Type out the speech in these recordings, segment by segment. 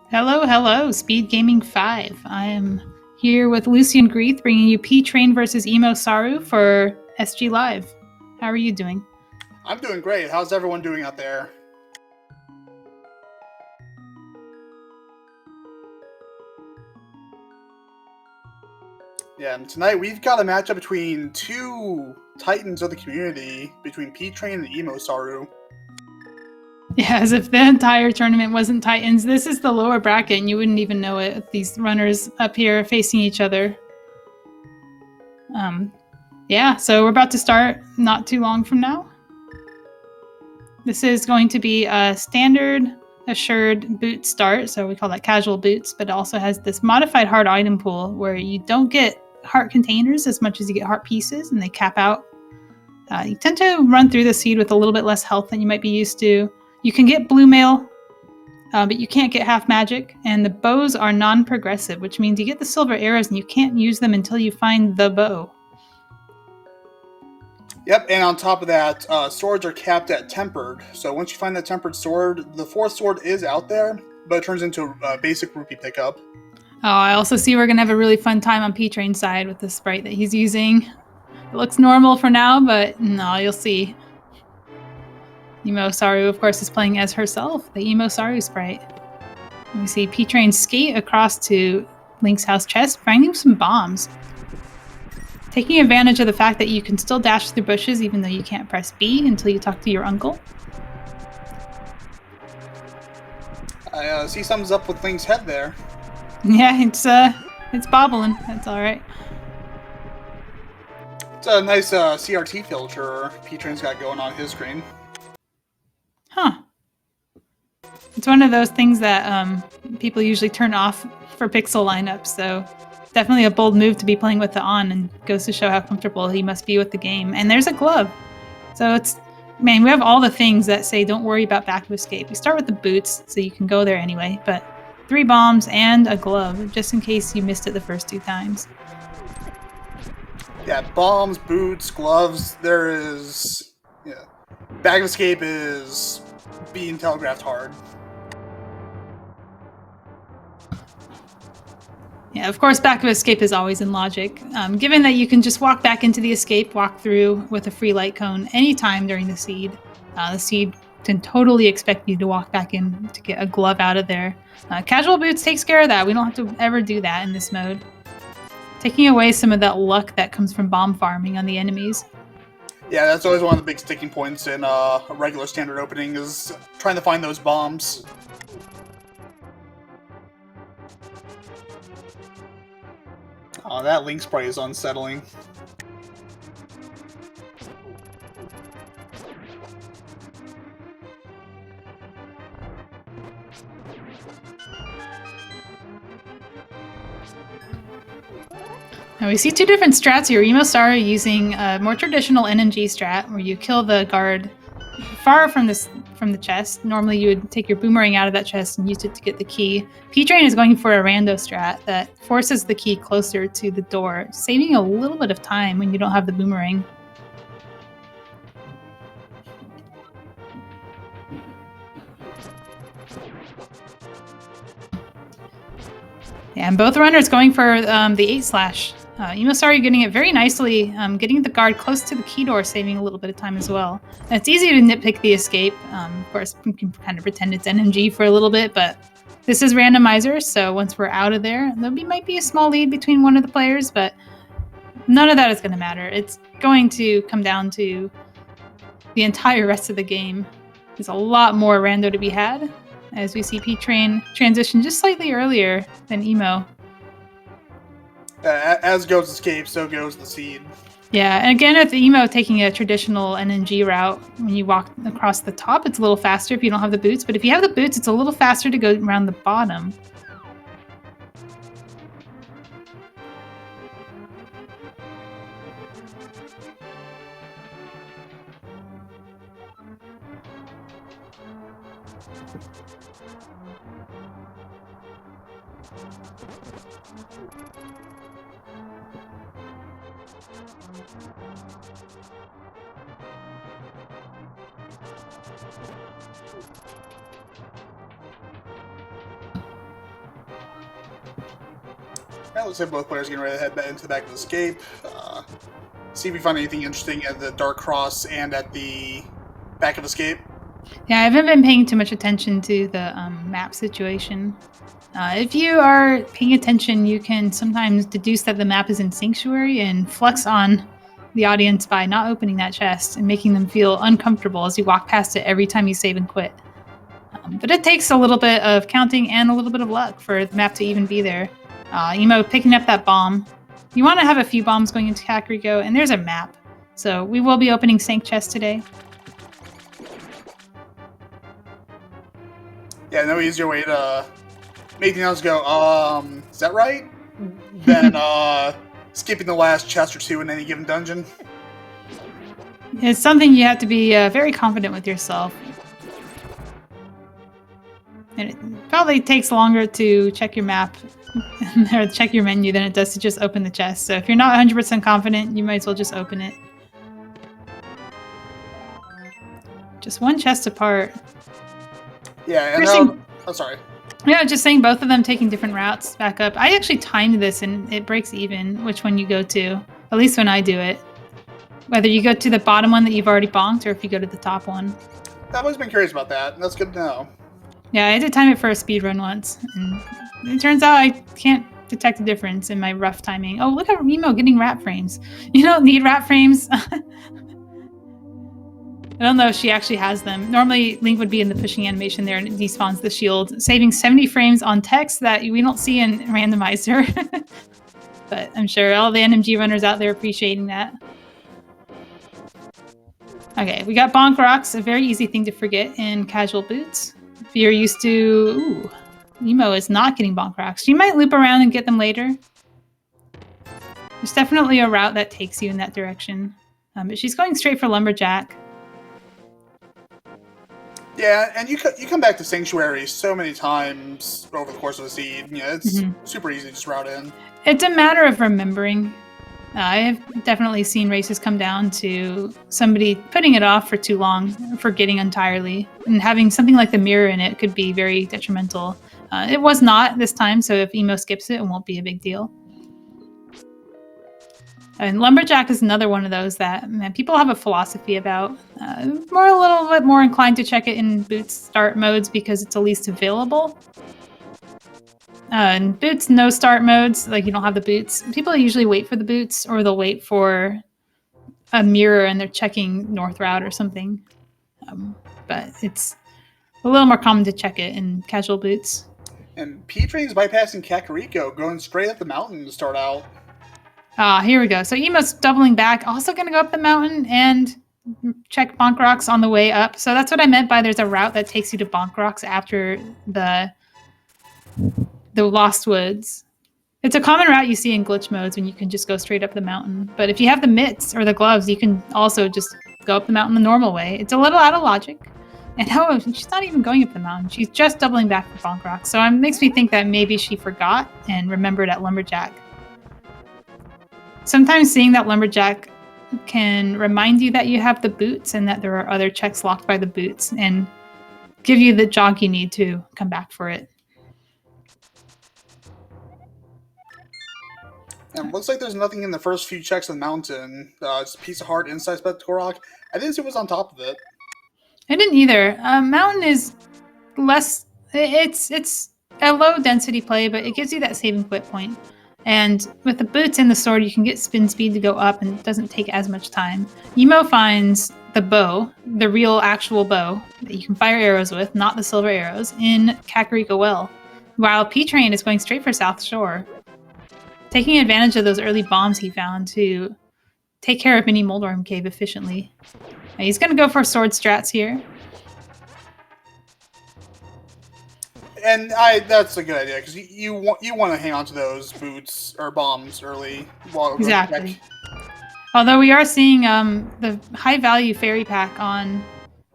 Hello, hello, Speed Gaming 5. I am here with Lucian Greeth bringing you P-Train versus EmoSaru for SGLIVE. How are you doing? I'm doing great. How's everyone doing out there? Yeah, and tonight we've got a matchup between two titans of the community, between P-Train and EmoSaru. Yeah, as if the entire tournament wasn't Titans. This is the lower bracket and you wouldn't even know it with these runners up here facing each other. Yeah, so we're about to start not too long from now. This is going to be a standard assured boot start, so we call that casual boots, but it also has this modified heart item pool where you don't get heart containers as much as you get heart pieces, and they cap out. You tend to run through the seed with a little bit less health than you might be used to. You can get blue mail, but you can't get half magic, and the bows are non-progressive, which means you get the silver arrows and you can't use them until you find the bow. Yep, and on top of that, swords are capped at tempered. So once you find that tempered sword, the fourth sword is out there, but it turns into a basic rupee pickup. Oh, I also see we're going to have a really fun time on P-Train's side with the sprite that he's using. It looks normal for now, but no, you'll see. EmoSaru, of course, is playing as herself, the EmoSaru sprite. And we see P-Train skate across to Link's house chest, finding some bombs. Taking advantage of the fact that you can still dash through bushes even though you can't press B until you talk to your uncle. I see something's up with Link's head there. Yeah, it's bobbling. That's all right. It's a nice CRT filter P-Train's got going on his screen. Huh. It's one of those things that people usually turn off for pixel lineups, so definitely a bold move to be playing with it on, and goes to show how comfortable he must be with the game. And there's a glove. So it's, man, we have all the things that say don't worry about back of escape. We start with the boots, so you can go there anyway, but 3 bombs and a glove, just in case you missed it the first 2 times. Yeah, bombs, boots, gloves, there is... Yeah. Back of escape is being telegraphed hard. Yeah, of course, back of escape is always in logic. Given that you can just walk back into the escape, walk through with a free light cone anytime during the seed can totally expect you to walk back in to get a glove out of there. Casual boots takes care of that. We don't have to ever do that in this mode. Taking away some of that luck that comes from bomb farming on the enemies. Yeah, that's always one of the big sticking points in a regular standard opening, is trying to find those bombs. Oh, that Link sprite is unsettling. Now we see 2 different strats here. EmoSaru using a more traditional NNG strat, where you kill the guard far from the chest. Normally you would take your boomerang out of that chest and use it to get the key. P-Train is going for a rando strat that forces the key closer to the door, saving a little bit of time when you don't have the boomerang. Yeah, and both runners going for the 8/. EmoSaru getting it very nicely, getting the guard close to the key door, saving a little bit of time as well. And it's easy to nitpick the escape. Of course, we can kind of pretend it's NMG for a little bit, but this is Randomizer, so once we're out of there might be a small lead between one of the players, but none of that is going to matter. It's going to come down to the entire rest of the game. There's a lot more rando to be had, as we see P-Train transition just slightly earlier than Emo. As goes escape, so goes the seed. Yeah, and again, with the Emo taking a traditional NNG route, when you walk across the top, it's a little faster if you don't have the boots. But if you have the boots, it's a little faster to go around the bottom. That looks like both players getting ready to head back into the back of the escape. See if we find anything interesting at the Dark Cross and at the back of escape. Yeah, I haven't been paying too much attention to the map situation. If you are paying attention, you can sometimes deduce that the map is in Sanctuary and flex on the audience by not opening that chest and making them feel uncomfortable as you walk past it every time you save and quit. But it takes a little bit of counting and a little bit of luck for the map to even be there. Emo picking up that bomb. You want to have a few bombs going into Kakariko, and there's a map. So we will be opening Sank Chest today. Yeah, no easier way to make the else go, is that right? Then skipping the last chest or two in any given dungeon. It's something you have to be very confident with yourself. And it probably takes longer to check your map or check your menu than it does to just open the chest. So if you're not 100% confident, you might as well just open it. Just one chest apart. Yeah, and oh, sorry. Yeah, just saying both of them taking different routes back up. I actually timed this and it breaks even which one you go to, at least when I do it. Whether you go to the bottom one that you've already bonked or if you go to the top one. I've always been curious about that, and that's good to know. Yeah, I had to time it for a speed run once, and it turns out I can't detect a difference in my rough timing. Oh, look at Emo getting rat frames. You don't need rat frames. I don't know if she actually has them. Normally, Link would be in the pushing animation there, and it despawns the shield, saving 70 frames on text that we don't see in Randomizer. But I'm sure all the NMG runners out there appreciating that. Okay, we got Bonk Rocks, a very easy thing to forget in casual boots. If you're used to... Ooh, Emo is not getting Bonk Rocks. She might loop around and get them later. There's definitely a route that takes you in that direction. But she's going straight for Lumberjack. Yeah, and you come back to Sanctuary so many times over the course of the seed. Yeah, it's super easy to just route in. It's a matter of remembering. I have definitely seen races come down to somebody putting it off for too long, forgetting entirely, and having something like the mirror in it could be very detrimental. It was not this time, so if Emo skips it, it won't be a big deal. And Lumberjack is another one of those that people have a philosophy about. A little bit more inclined to check it in Boots start modes because it's the least available. In Boots, no start modes, like you don't have the boots. People usually wait for the boots, or they'll wait for a mirror and they're checking North Route or something. But it's a little more common to check it in casual boots. And P-Train's bypassing Kakariko, going straight up the mountain to start out. Here we go. So Emo's doubling back, also going to go up the mountain and check Bonk Rocks on the way up. So that's what I meant by there's a route that takes you to Bonk Rocks after the Lost Woods. It's a common route you see in glitch modes when you can just go straight up the mountain. But if you have the mitts or the gloves, you can also just go up the mountain the normal way. It's a little out of logic. And oh, she's not even going up the mountain. She's just doubling back for Bonk Rocks. So it makes me think that maybe she forgot and remembered at Lumberjack. Sometimes seeing that Lumberjack can remind you that you have the boots and that there are other checks locked by the boots and give you the jog you need to come back for it. And looks like there's nothing in the first few checks of the mountain. Just a piece of heart inside Spectacle Rock. I didn't see what was on top of it. I didn't either. Mountain is less... It's a low density play, but it gives you that save and quit point. And with the boots and the sword, you can get spin speed to go up and it doesn't take as much time. Emo finds the bow, the real actual bow that you can fire arrows with, not the silver arrows, in Kakariko Well, while P-Train is going straight for South Shore, taking advantage of those early bombs he found to take care of Mini Moldworm Cave efficiently. Now he's going to go for sword strats here. And that's a good idea because you want to hang on to those boots or bombs early. While Exactly. Although we are seeing the high value fairy pack on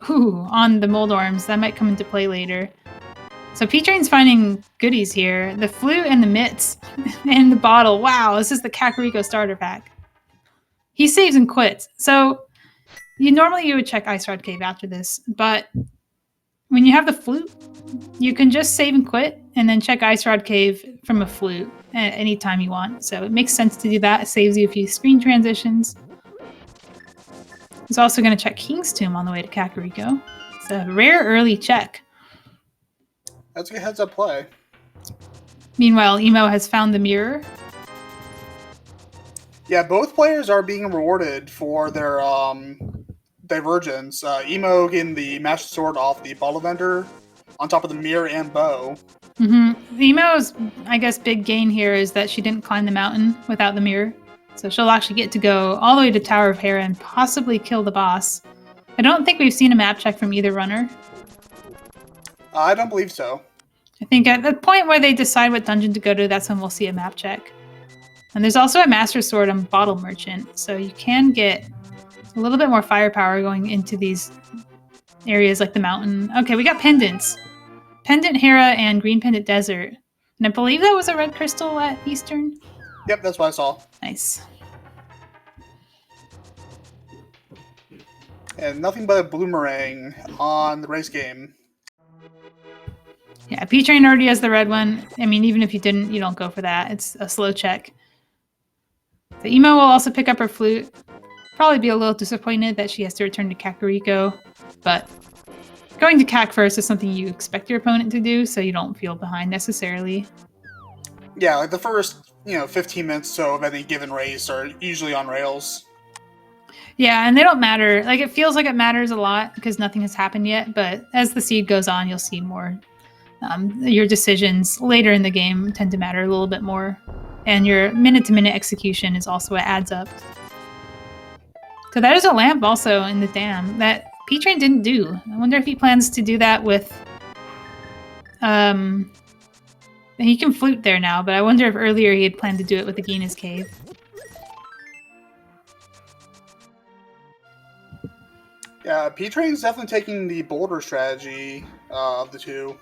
the Moldworms that might come into play later. So P-Train's finding goodies here. The flute and the mitts and the bottle. Wow, this is the Kakariko starter pack. He saves and quits. So normally you would check Ice Rod Cave after this, but when you have the flute, you can just save and quit and then check Ice Rod Cave from a flute. at any time you want. So it makes sense to do that. It saves you a few screen transitions. He's also going to check King's Tomb on the way to Kakariko. It's a rare early check. That's a good heads-up play. Meanwhile, Emo has found the mirror. Yeah, both players are being rewarded for their divergence. Emo getting the Master Sword off the bottle vendor on top of the mirror and bow. Emo's, I guess, big gain here is that she didn't climb the mountain without the mirror. So she'll actually get to go all the way to Tower of Hera and possibly kill the boss. I don't think we've seen a map check from either runner. I don't believe so. I think at the point where they decide what dungeon to go to, that's when we'll see a map check. And there's also a Master Sword on Bottle Merchant, so you can get a little bit more firepower going into these areas like the mountain. Okay, we got pendants. Pendant Hera and Green Pendant Desert. And I believe that was a red crystal at Eastern. Yep, that's what I saw. Nice. And nothing but a boomerang on the race game. Yeah, P-Train already has the red one. I mean, even if you didn't, you don't go for that. It's a slow check. The Emo will also pick up her flute. Probably be a little disappointed that she has to return to Kakariko, but going to Kak first is something you expect your opponent to do, so you don't feel behind necessarily. Yeah, like the first, 15 minutes or so of any given race are usually on rails. Yeah, and they don't matter. Like, it feels like it matters a lot because nothing has happened yet, but as the seed goes on, you'll see more. Your decisions later in the game tend to matter a little bit more, and your minute-to-minute execution is also what adds up. So that is a lamp also in the dam that P-Train didn't do. I wonder if he plans to do that with... He can flute there now, but I wonder if earlier he had planned to do it with the Gina's Cave. Yeah, P-Train's definitely taking the bolder strategy of the two.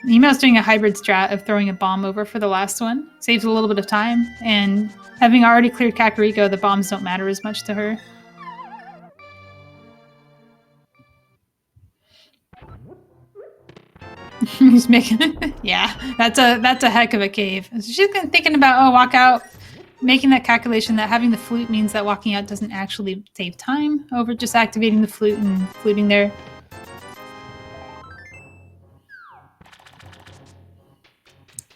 Emo's doing a hybrid strat of throwing a bomb over for the last one. Saves a little bit of time, and having already cleared Kakariko, the bombs don't matter as much to her. He's making yeah, that's a heck of a cave. She's thinking about walk out, making that calculation that having the flute means that walking out doesn't actually save time over just activating the flute and fluting there.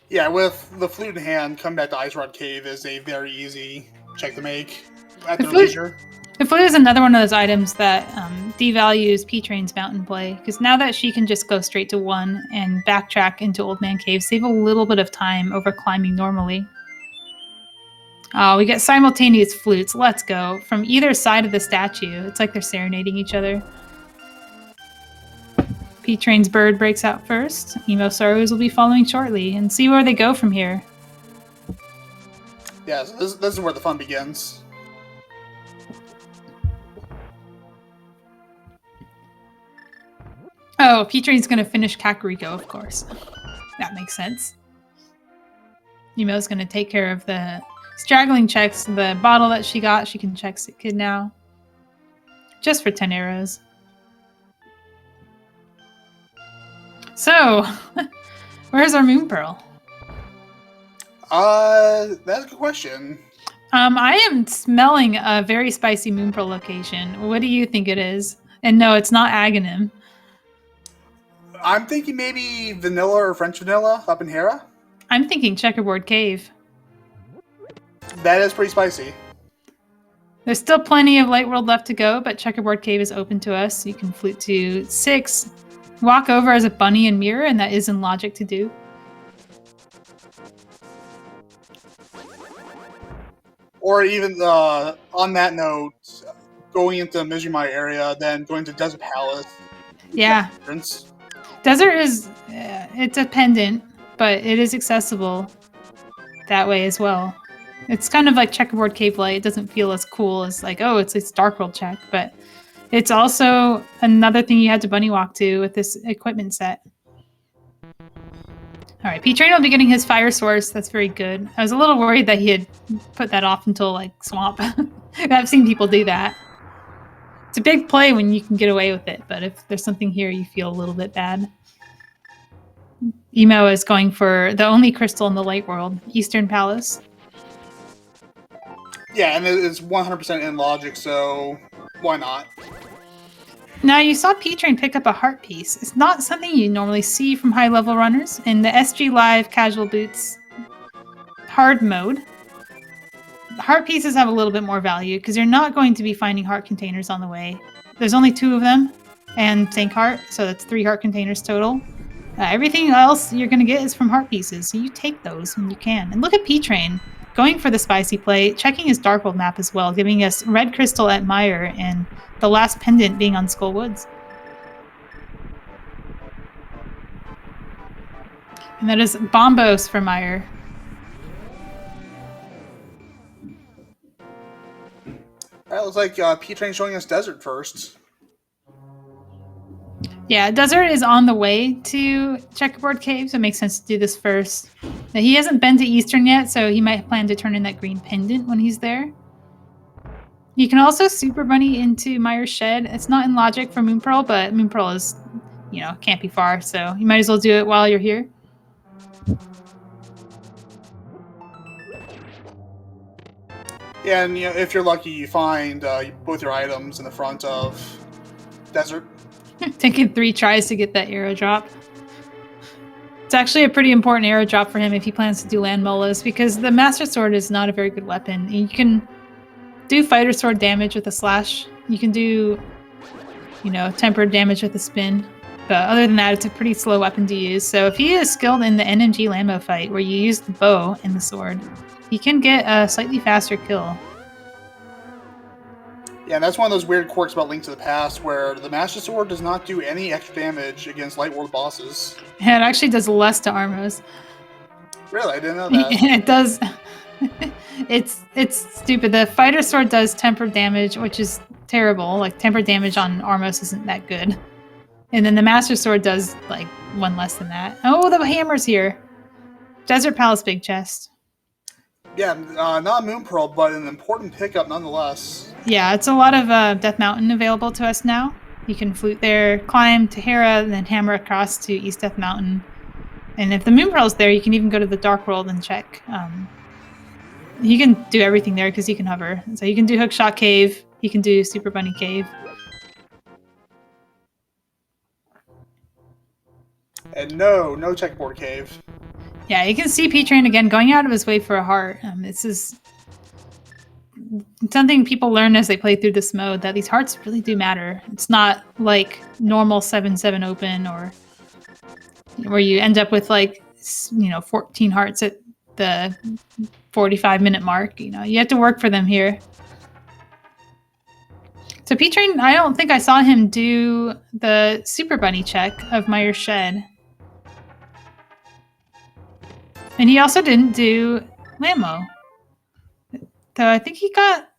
Yeah, with the flute in hand, coming back to Ice Rod Cave is a very easy check to make at their leisure. The flute is another one of those items that devalues P-Train's mountain play, because now that she can just go straight to 1 and backtrack into Old Man Cave, save a little bit of time over climbing normally. Oh, we get simultaneous flutes. Let's go. From either side of the statue. It's like they're serenading each other. P-Train's bird breaks out first. EmoSaru's will be following shortly, and see where they go from here. Yeah, so this is where the fun begins. Oh, P-Train's going to finish Kakariko, of course. That makes sense. Emo's going to take care of the straggling checks. The bottle that she got, she can check Kid now. Just for 10 arrows. So, where's our Moon Pearl? That's a good question. I am smelling a very spicy Moon Pearl location. What do you think it is? And no, it's not Aghanim. I'm thinking maybe vanilla or French vanilla up in Hera. I'm thinking Checkerboard Cave. That is pretty spicy. There's still plenty of Light World left to go, but Checkerboard Cave is open to us. You can flute to 6, walk over as a bunny and mirror, and that is in logic to do. Or even, on that note, going into Mizumai area, then going to Desert Palace. Yeah. Desert is, it's a pendant, but it is accessible that way as well. It's kind of like Checkerboard Cave Light. It doesn't feel as cool as like, oh, it's Dark World check, but it's also another thing you had to bunny walk to with this equipment set. All right, P-Train will be getting his fire source. That's very good. I was a little worried that he had put that off until like Swamp. I've seen people do that. It's a big play when you can get away with it, but if there's something here, you feel a little bit bad. Emo is going for the only crystal in the light world, Eastern Palace. Yeah, and it's 100% in logic, so why not? Now, you saw P-Train pick up a heart piece. It's not something you normally see from high-level runners. In the SGLIVE casual boots hard mode, heart pieces have a little bit more value because you're not going to be finding heart containers on the way. There's only 2 of them, and tank heart, so that's 3 heart containers total. Everything else you're going to get is from heart pieces, so you take those when you can. And look at P-Train going for the spicy play, checking his Dark World map as well, giving us red crystal at Meyer and the last pendant being on Skull Woods. And that is Bombos for Meyer. That looks like P-Train showing us Desert first. Yeah, Desert is on the way to Checkerboard Cave, so it makes sense to do this first. Now, he hasn't been to Eastern yet, so he might plan to turn in that green pendant when he's there. You can also Super Bunny into Meyer's Shed. It's not in logic for Moon Pearl, but Moon Pearl is, can't be far, so you might as well do it while you're here. Yeah, and if you're lucky, you find both your items in the front of Desert. Taking 3 tries to get that arrow drop. It's actually a pretty important arrow drop for him if he plans to do land molas, because the Master Sword is not a very good weapon. You can do Fighter Sword damage with a slash. You can do, tempered damage with a spin. But other than that, it's a pretty slow weapon to use. So if he is skilled in the NMG Lambo fight, where you use the bow and the sword, he can get a slightly faster kill. Yeah, and that's one of those weird quirks about Link to the Past, where the Master Sword does not do any extra damage against Light World bosses. Yeah, it actually does less to Armos. Really? I didn't know that. It does. It's stupid. The Fighter Sword does tempered damage, which is terrible. Like, tempered damage on Armos isn't that good. And then the Master Sword does, 1 less than that. Oh, the hammer's here. Desert Palace Big Chest. Yeah, not Moon Pearl, but an important pickup nonetheless. Yeah, it's a lot of Death Mountain available to us now. You can flute there, climb to Hera, and then hammer across to East Death Mountain. And if the Moon Pearl's there, you can even go to the Dark World and check. You can do everything there because you can hover. So you can do Hookshot Cave, you can do Super Bunny Cave. And no checkerboard cave. Yeah, you can see P-Train again going out of his way for a heart. This is something people learn as they play through this mode, that these hearts really do matter. It's not like normal 7-7 open, or where you end up with 14 hearts at the 45-minute mark. You have to work for them here. So P-Train, I don't think I saw him do the Super Bunny check of Meyer's Shed. And he also didn't do Lamo. So I think he got,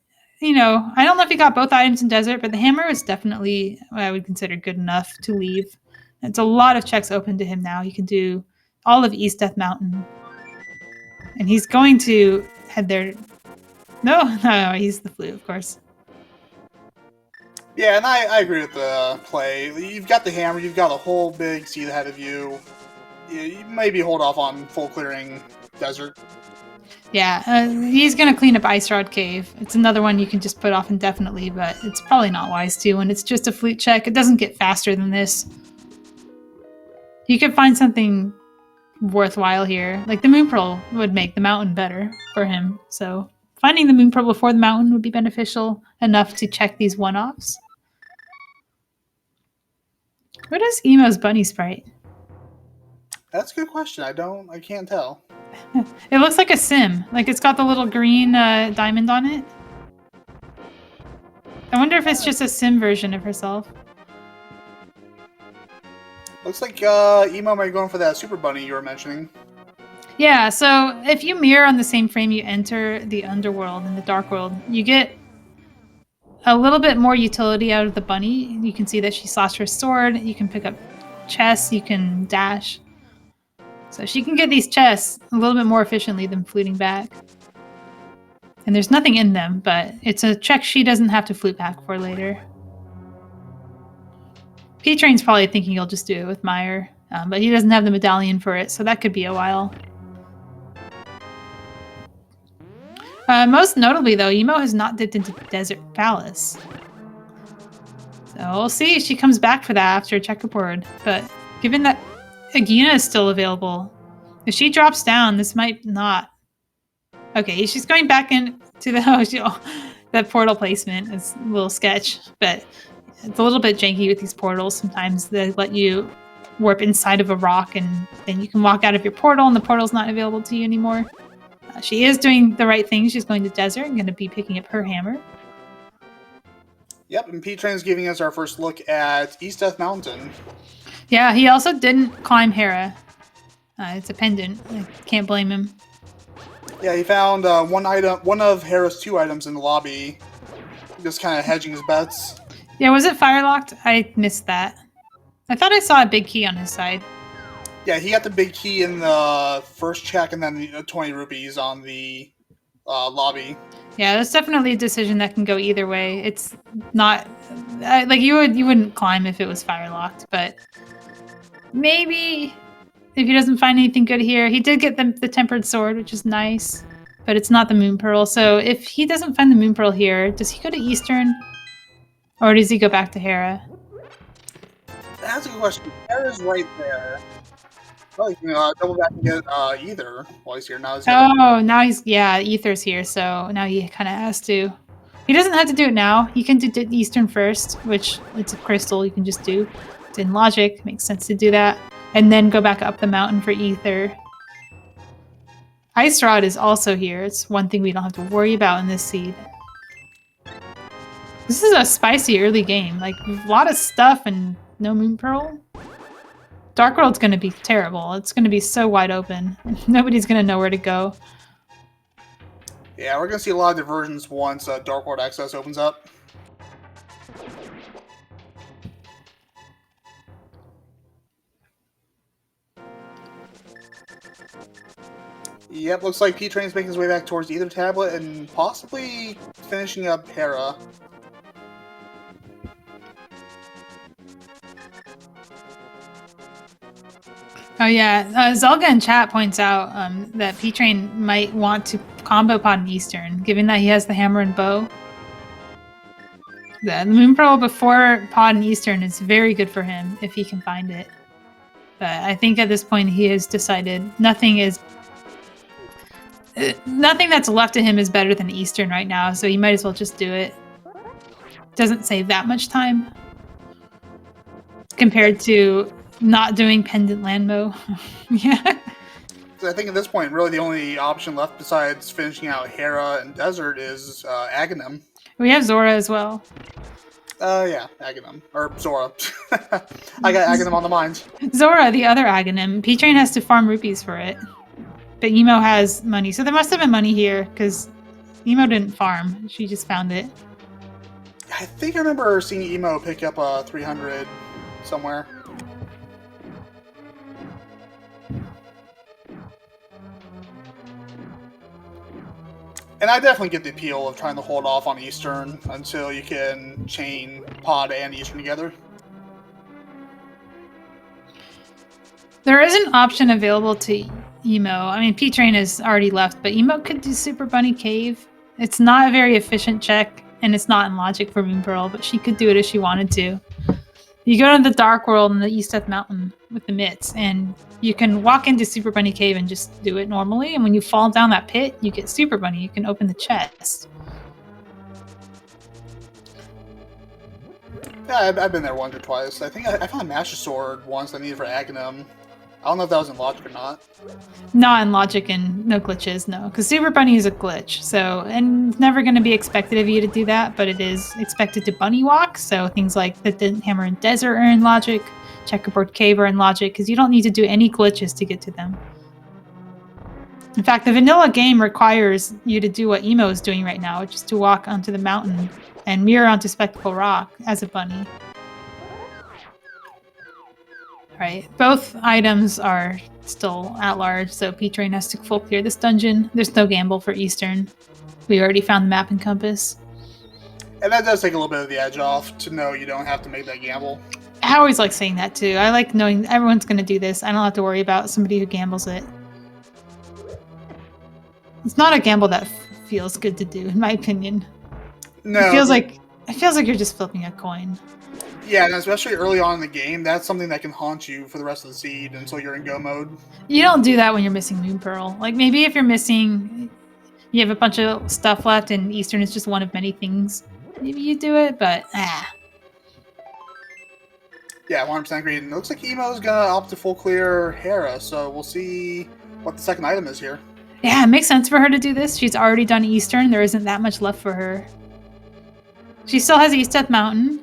I don't know if he got both items in Desert, but the hammer was definitely what I would consider good enough to leave. It's a lot of checks open to him now. He can do all of East Death Mountain. And he's going to head there. No, he's the flute, of course. Yeah, and I agree with the play. You've got the hammer, you've got a whole big seat ahead of you. You maybe hold off on full clearing Desert. Yeah, he's going to clean up Ice Rod Cave. It's another one you can just put off indefinitely, but it's probably not wise to when it's just a flute check. It doesn't get faster than this. You could find something worthwhile here. Like the Moon Pearl would make the mountain better for him. So finding the Moon Pearl before the mountain would be beneficial enough to check these one-offs. What is Emo's bunny sprite? That's a good question. I can't tell. It looks like a sim. Like it's got the little green diamond on it. I wonder if it's just a sim version of herself. Looks like Emo might be going for that Super Bunny you were mentioning. Yeah, so if you mirror on the same frame you enter the Underworld and the Dark World, you get a little bit more utility out of the bunny. You can see that she slashed her sword. You can pick up chests. You can dash. So she can get these chests a little bit more efficiently than fluting back. And there's nothing in them, but it's a check she doesn't have to flute back for later. P-Train's probably thinking he'll just do it with Meyer. But he doesn't have the medallion for it, so that could be a while. Most notably, though, Emo has not dipped into Desert Palace. So we'll see if she comes back for that after checkerboard. But given that Agina is still available, if she drops down, this might not. Okay, she's going back into the that portal placement. It's a little sketch, but it's a little bit janky with these portals. Sometimes they let you warp inside of a rock, and then you can walk out of your portal, and the portal's not available to you anymore. She is doing the right thing. She's going to Desert and going to be picking up her hammer. Yep, and P-Train's giving us our first look at East Death Mountain. Yeah, he also didn't climb Hera. It's a pendant. I can't blame him. Yeah, he found one of Hera's 2 items in the lobby. Just kind of hedging his bets. Yeah, was it firelocked? I missed that. I thought I saw a big key on his side. Yeah, he got the big key in the first check, and then the 20 rupees on the lobby. Yeah, that's definitely a decision that can go either way. It's not like you wouldn't climb if it was firelocked, but maybe if he doesn't find anything good here, he did get the tempered sword, which is nice, but it's not the moon pearl. So if he doesn't find the moon pearl here, does he go to Eastern, or does he go back to Hera? That's a good question. Hera's right there. Well, you can double back and get Ether while he's here. Now he's Ether's here, so now he kind of has to. He doesn't have to do it now. He can do Eastern first, which it's a crystal you can just do. It's in logic, makes sense to do that. And then go back up the mountain for Ether. Ice Rod is also here. It's one thing we don't have to worry about in this seed. This is a spicy early game. Like, a lot of stuff and no Moon Pearl. Dark World's going to be terrible. It's going to be so wide open. Nobody's going to know where to go. Yeah, we're going to see a lot of diversions once Dark World Access opens up. Yep, looks like P-Train's making his way back towards Ether Tablet and possibly finishing up Hera. Oh yeah, Zelga in chat points out that P-Train might want to combo Pod and Eastern, given that he has the hammer and bow. The Moon Pearl before Pod and Eastern is very good for him if he can find it. But I think at this point he has decided nothing that's left to him is better than Eastern right now, so he might as well just do it. Doesn't save that much time compared to not doing Pendant Landmo. Yeah. So I think at this point, really the only option left besides finishing out Hera and Desert is Aghanim. We have Zora as well. Yeah, Aghanim. Or Zora. I got Aghanim on the mind. Zora, the other Aghanim. P-Train has to farm rupees for it. But Emo has money. So there must have been money here, because Emo didn't farm. She just found it. I think I remember seeing Emo pick up a 300 somewhere. And I definitely get the appeal of trying to hold off on Eastern until you can chain Pod and Eastern together. There is an option available to Emo. I mean, P-Train has already left, but Emo could do Super Bunny Cave. It's not a very efficient check, and it's not in logic for Moon Pearl, but she could do it if she wanted to. You go to the Dark World in the East Death Mountain with the mitts, and you can walk into Super Bunny Cave and just do it normally, and when you fall down that pit, you get Super Bunny. You can open the chest. Yeah, I've been there once or twice. I think I found a Master Sword once I needed for Aghanim. I don't know if that was in logic or not. Not in logic and no glitches, no. Because Super Bunny is a glitch, so, and it's never going to be expected of you to do that, but it is expected to bunny walk, so things like the Hammer and Desert are in logic, Checkerboard Cave are in logic, because you don't need to do any glitches to get to them. In fact, the vanilla game requires you to do what Emo is doing right now, which is to walk onto the mountain and mirror onto Spectacle Rock as a bunny. Right, both items are still at large, so P-Train has to full clear this dungeon. There's no gamble for Eastern. We already found the map and compass. And that does take a little bit of the edge off to know you don't have to make that gamble. I always like saying that too. I like knowing everyone's going to do this. I don't have to worry about somebody who gambles it. It's not a gamble that feels good to do, in my opinion. No, it feels like you're just flipping a coin. Yeah, and especially early on in the game, that's something that can haunt you for the rest of the seed until you're in go mode. You don't do that when you're missing Moon Pearl. Like maybe if you're missing, you have a bunch of stuff left, and Eastern is just one of many things. Maybe you do it, but Yeah, 100% agreed. And it looks like Emo's gonna opt to full clear Hera, so we'll see what the second item is here. Yeah, it makes sense for her to do this. She's already done Eastern. There isn't that much left for her. She still has East Death Mountain.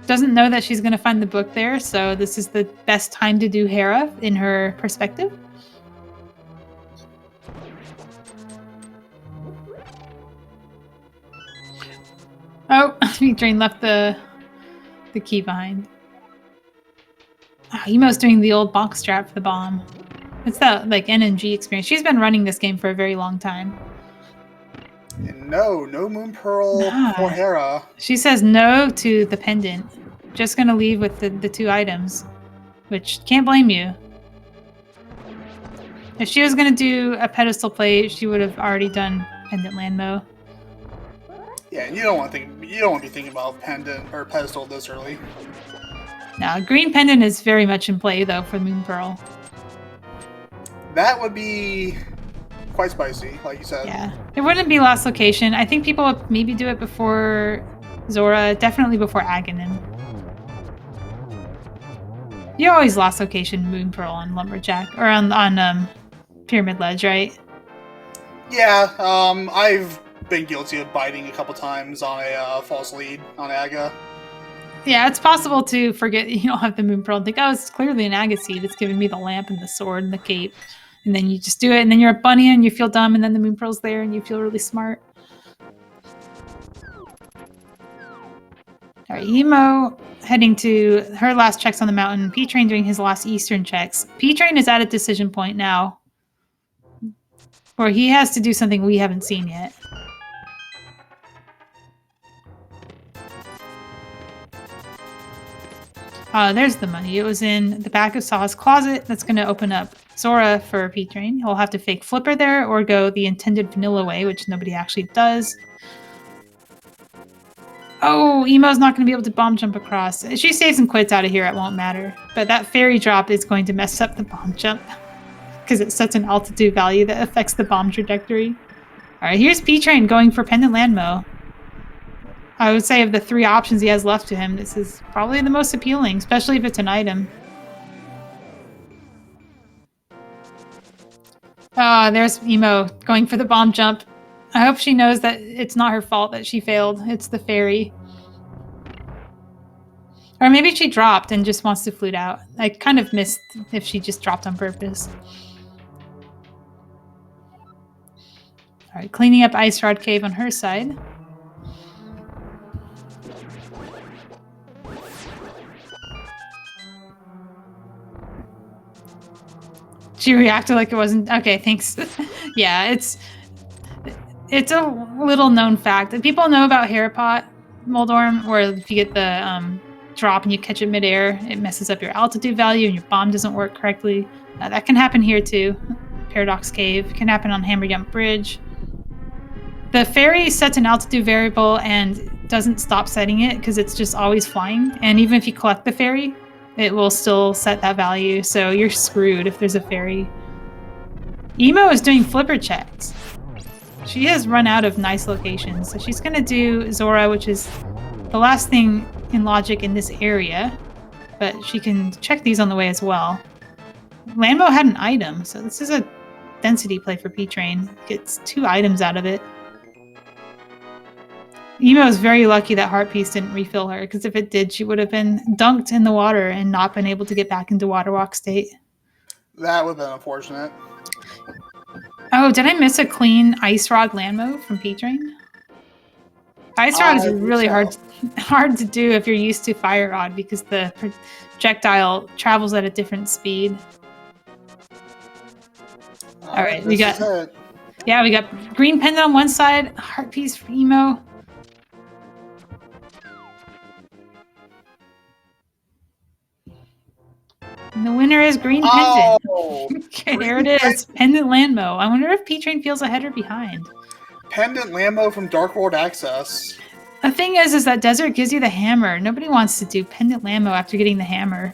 Doesn't know that she's going to find the book there, so this is the best time to do Hera in her perspective. Oh, Train left the key behind. Oh, Emo's doing the old box strap for the bomb. It's that like NNG experience. She's been running this game for a very long time. And no Moon Pearl for Hera. She says no to the pendant. Just gonna leave with the 2 items, which can't blame you. If she was gonna do a pedestal play, she would have already done pendant landmo. Yeah, you don't want to be thinking about pendant or pedestal this early. Now, green pendant is very much in play though for Moon Pearl. That would be quite spicy, like you said. Yeah, it wouldn't be last location. I think people would maybe do it before Zora, definitely before Ganon. You always lost location Moon Pearl on Lumberjack or on Pyramid Ledge, right? Yeah, I've been guilty of biting a couple times on a false lead on Aga. Yeah, it's possible to forget you don't have the Moon Pearl and think, oh, it's clearly an Aga seed. It's giving me the lamp and the sword and the cape. And then you just do it, and then you're a bunny and you feel dumb, and then the Moon Pearl's there and you feel really smart. All right, Emo heading to her last checks on the mountain. P-Train doing his last Eastern checks. P-Train is at a decision point now where he has to do something we haven't seen yet. There's the money. It was in the back of Saw's closet. That's going to open up Zora for P-Train. He'll have to fake Flipper there or go the intended vanilla way, which nobody actually does. Oh, Emo's not going to be able to bomb jump across. If she saves and quits out of here, it won't matter. But that fairy drop is going to mess up the bomb jump because it sets an altitude value that affects the bomb trajectory. All right, here's P-Train going for Pendant Landmo. I would say of the 3 options he has left to him, this is probably the most appealing, especially if it's an item. There's Emo going for the bomb jump. I hope she knows that it's not her fault that she failed. It's the fairy. Or maybe she dropped and just wants to flute out. I kind of missed if she just dropped on purpose. All right, cleaning up Ice Rod Cave on her side. She reacted like it wasn't... Okay, thanks. Yeah, it's a little known fact that people know about Haripot Moldorm, where if you get the drop and you catch it midair, it messes up your altitude value and your bomb doesn't work correctly. That can happen here too. Paradox Cave can happen on Hammer Jump Bridge. The fairy sets an altitude variable and doesn't stop setting it because it's just always flying. And even if you collect the fairy, it will still set that value. So you're screwed if there's a fairy. Emo is doing flipper checks. She has run out of nice locations. So she's going to do Zora, which is the last thing in logic in this area. But she can check these on the way as well. Lambo had an item, so this is a density play for P-Train. Gets 2 items out of it. Emo is very lucky that Heart Piece didn't refill her, because if it did, she would have been dunked in the water and not been able to get back into Water Walk state. That would have been unfortunate. Oh, did I miss a clean Ice Rod Landmo from P-Train? Ice Rod is really hard to do if you're used to Fire Rod, because the projectile travels at a different speed. All right, we got Green Pendant on one side, Heart Piece for Emo. Winner is Green Pendant. Oh! Here it is. Pendant Landmo. I wonder if P-Train feels ahead or behind. Pendant Lambo from Dark World Access. The thing is that Desert gives you the hammer. Nobody wants to do Pendant Lambo after getting the hammer.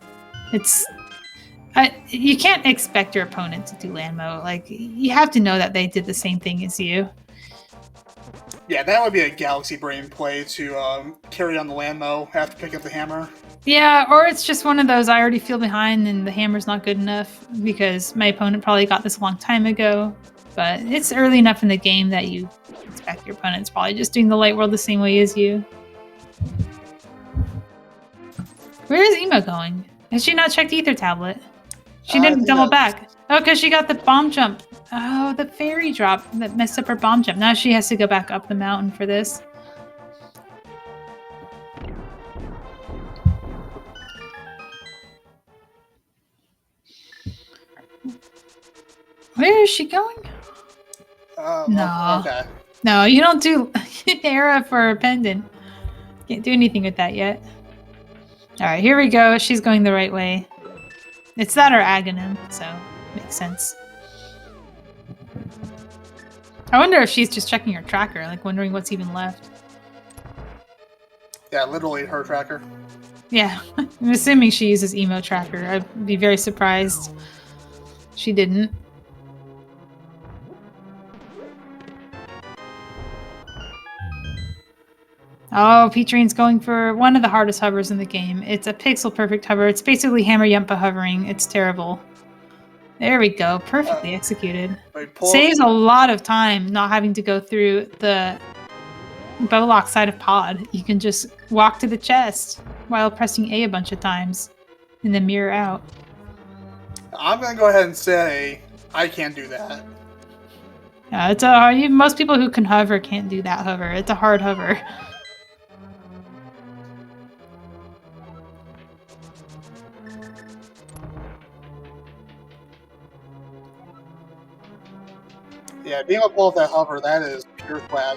You can't expect your opponent to do Lambo. Like, you have to know that they did the same thing as you. Yeah, that would be a Galaxy Brain play to carry on the Lambo after picking up the hammer. Yeah, or it's just one of those I already feel behind and the hammer's not good enough because my opponent probably got this a long time ago. But it's early enough in the game that you expect your opponent's probably just doing the light world the same way as you. Where is Emo going? Has she not checked Ether Tablet? She didn't double back. Oh, because she got the bomb jump. Oh, the fairy drop that messed up her bomb jump. Now she has to go back up the mountain for this. Where is she going? No. Okay. No, you don't do Era for a pendant. Can't do anything with that yet. Alright, here we go. She's going the right way. It's that or Aghanim, so makes sense. I wonder if she's just checking her tracker, like wondering what's even left. Yeah, literally her tracker. Yeah, I'm assuming she uses Emo Tracker. I'd be very surprised she didn't. Oh, P-Train's going for one of the hardest hovers in the game. It's a pixel perfect hover. It's basically Hammer Yumpa hovering. It's terrible. There we go. Perfectly executed. Saves a lot of time not having to go through the Bowlock side of pod. You can just walk to the chest while pressing A bunch of times and then mirror out. I'm going to go ahead and say I can't do that. Yeah, most people who can hover can't do that hover. It's a hard hover. Yeah, being able to pull off that hover, that is pure swag.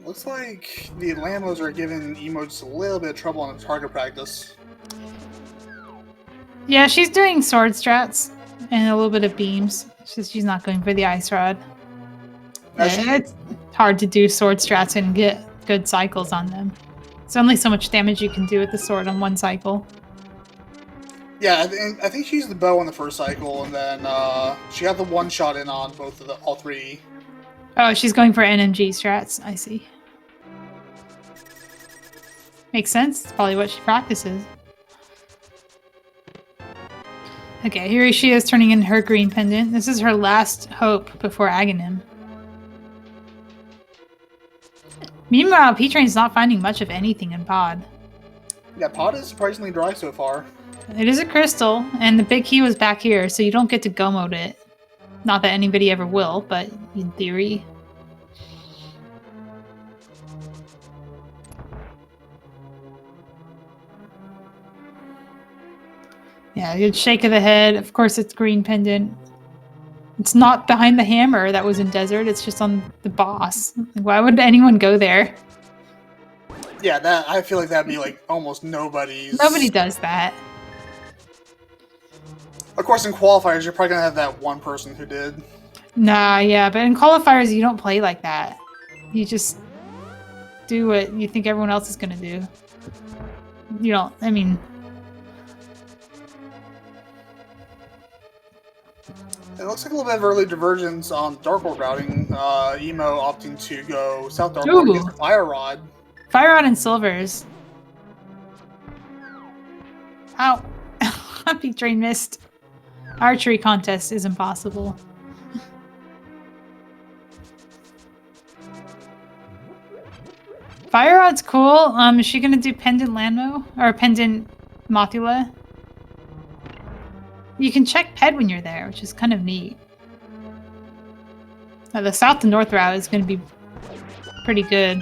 Looks like the Lambos are giving Emo just a little bit of trouble on the target practice. Yeah, she's doing sword strats and a little bit of beams. She's not going for the ice rod. It's hard to do sword strats and get good cycles on them. It's only so much damage you can do with the sword on one cycle. Yeah, I think she used the bow on the first cycle, and then she got the one shot in on all three. Oh, she's going for NMG strats. I see. Makes sense. It's probably what she practices. Okay, here she is turning in her green pendant. This is her last hope before Aghanim. Meanwhile, P-Train's not finding much of anything in pod. Yeah, pod is surprisingly dry so far. It is a crystal, and the big key was back here, so you don't get to go mode it. Not that anybody ever will, but in theory. Yeah, good shake of the head. Of course, it's green pendant. It's not behind the hammer that was in desert. It's just on the boss. Why would anyone go there? Yeah, I feel like that'd be like almost nobody's. Nobody does that. Of course, in qualifiers, you're probably gonna have that one person who did. Nah, yeah, but in qualifiers, you don't play like that. You just do what you think everyone else is gonna do. You don't. I mean. It looks like a little bit of early divergence on Dark World routing. Emo opting to go South Dark World against the Fire Rod. Fire Rod and Silvers. Ow. P-Train missed. Archery contest is impossible. Fire Rod's cool. Is she gonna do Pendant Landmo? Or Pendant Mothula? You can check Ped when you're there, which is kind of neat. Now, the south to north route is going to be pretty good.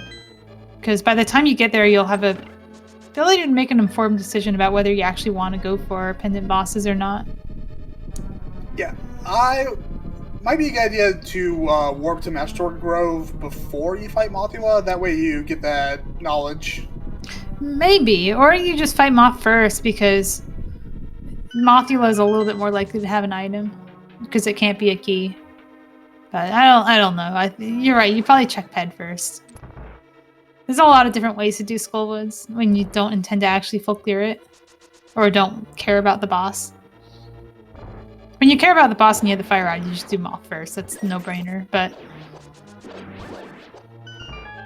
Because by the time you get there, you'll have a ability to make an informed decision about whether you actually want to go for pendant bosses or not. Yeah, might be a good idea to warp to Master Grove before you fight Mothula. That way you get that knowledge. Maybe, or you just fight Moth first because Mothula is a little bit more likely to have an item because it can't be a key. But I don't know. You're right. You probably check Ped first. There's a lot of different ways to do Skullwoods when you don't intend to actually full clear it or don't care about the boss. When you care about the boss and you have the fire rod, you just do Moth first. That's a no-brainer. But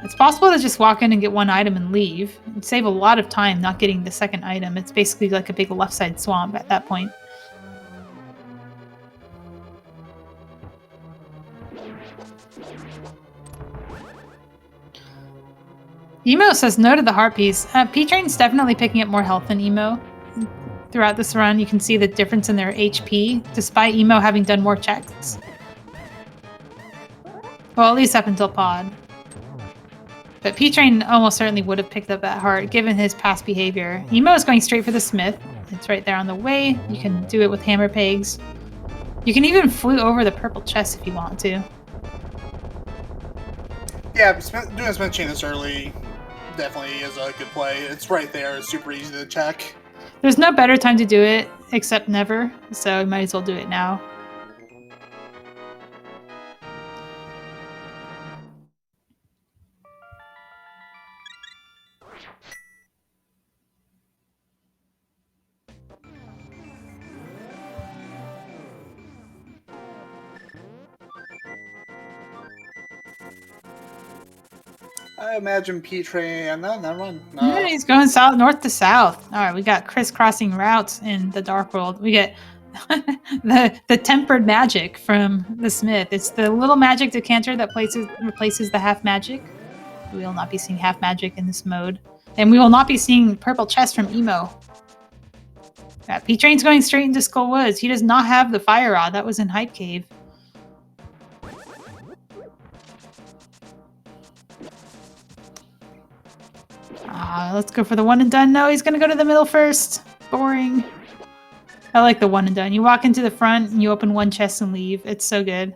it's possible to just walk in and get one item and leave. It'd save a lot of time not getting the second item. It's basically like a big left side swamp at that point. Emo says no to the heart piece. P-Train's definitely picking up more health than Emo. Throughout this run, you can see the difference in their HP, despite Emo having done more checks. Well, at least up until Pod. But P-Train almost certainly would have picked up that heart, given his past behavior. Emo is going straight for the smith. It's right there on the way. You can do it with hammer pegs. You can even flute over the purple chest if you want to. Yeah, doing a smith chain this early definitely is a good play. It's right there. It's super easy to check. There's no better time to do it, except never, so you might as well do it now. I imagine P-Train. No, never mind. No. Yeah, he's going north to south. All right, we got crisscrossing routes in the Dark World. We get the tempered magic from the Smith. It's the little magic decanter that replaces the half magic. We will not be seeing half magic in this mode, and we will not be seeing purple chest from Emo. Yeah, P-Train's going straight into Skull Woods. He does not have the fire rod that was in Hype Cave. Let's go for the one and done. No, he's going to go to the middle first. Boring. I like the one and done. You walk into the front and you open one chest and leave. It's so good.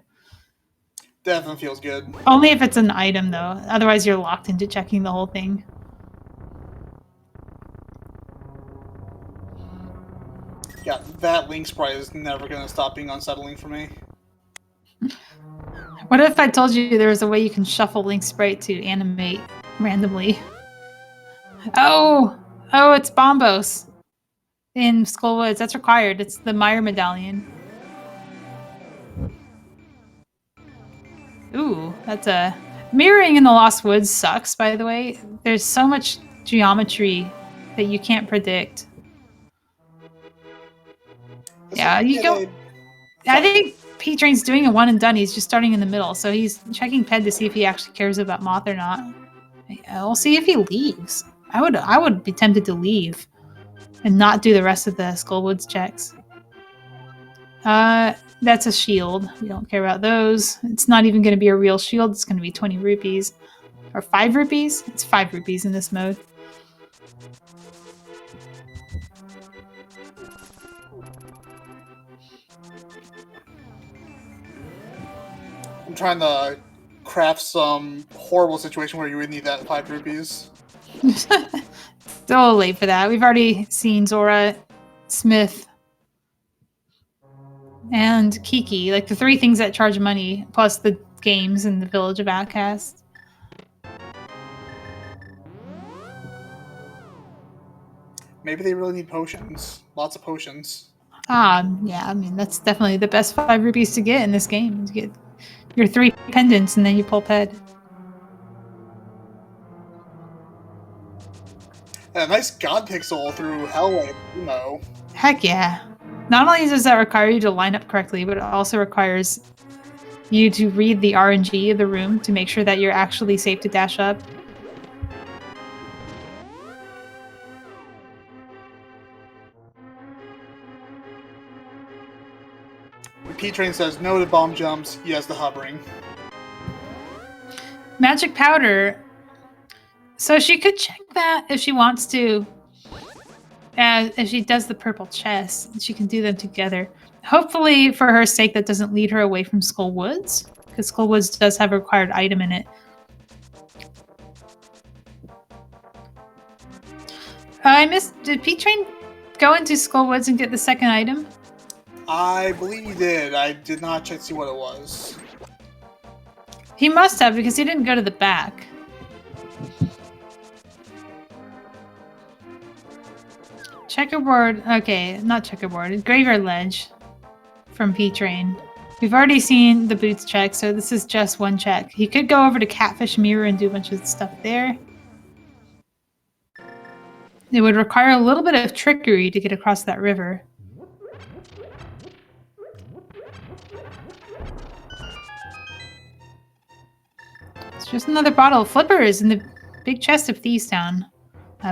Definitely feels good. Only if it's an item, though. Otherwise, you're locked into checking the whole thing. Yeah, that Link sprite is never going to stop being unsettling for me. What if I told you there was a way you can shuffle Link sprite to animate randomly? Oh, it's Bombos in Skull Woods. That's required. It's the Meyer medallion. Ooh, that's a... Mirroring in the Lost Woods sucks, by the way. There's so much geometry that you can't predict. Yeah, you go... I think P-Train's doing a one and done. He's just starting in the middle, so he's checking Ped to see if he actually cares about Moth or not. We'll see if he leaves. I would be tempted to leave and not do the rest of the Skullwoods checks. That's a shield. We don't care about those. It's not even going to be a real shield. It's going to be 20 rupees. Or 5 rupees? It's 5 rupees in this mode. I'm trying to craft some horrible situation where you would need that 5 rupees. Still late for that. We've already seen Zora, Smith, and Kiki. Like the 3 things that charge money, plus the games in the Village of Outcasts. Maybe they really need potions. Lots of potions. Yeah, I mean, that's definitely the best 5 rupees to get in this game. To get your 3 pendants and then you pull Ped. And a nice god pixel through hell like Emo. Heck yeah. Not only does that require you to line up correctly, but it also requires you to read the RNG of the room to make sure that you're actually safe to dash up. P-Train says no to bomb jumps, yes to hovering. Magic powder. So she could check that if she wants to. if she does the purple chest, she can do them together. Hopefully, for her sake, that doesn't lead her away from Skull Woods, because Skull Woods does have a required item in it. I missed. Did P-Train go into Skull Woods and get the second item? I believe he did. I did not check to see what it was. He must have, because he didn't go to the back. Checkerboard. Okay, not checkerboard. Graveyard Ledge from P-Train. We've already seen the boots check, so this is just one check. He could go over to Catfish Mirror and do a bunch of stuff there. It would require a little bit of trickery to get across that river. It's just another bottle of flippers in the big chest of Thieves Town.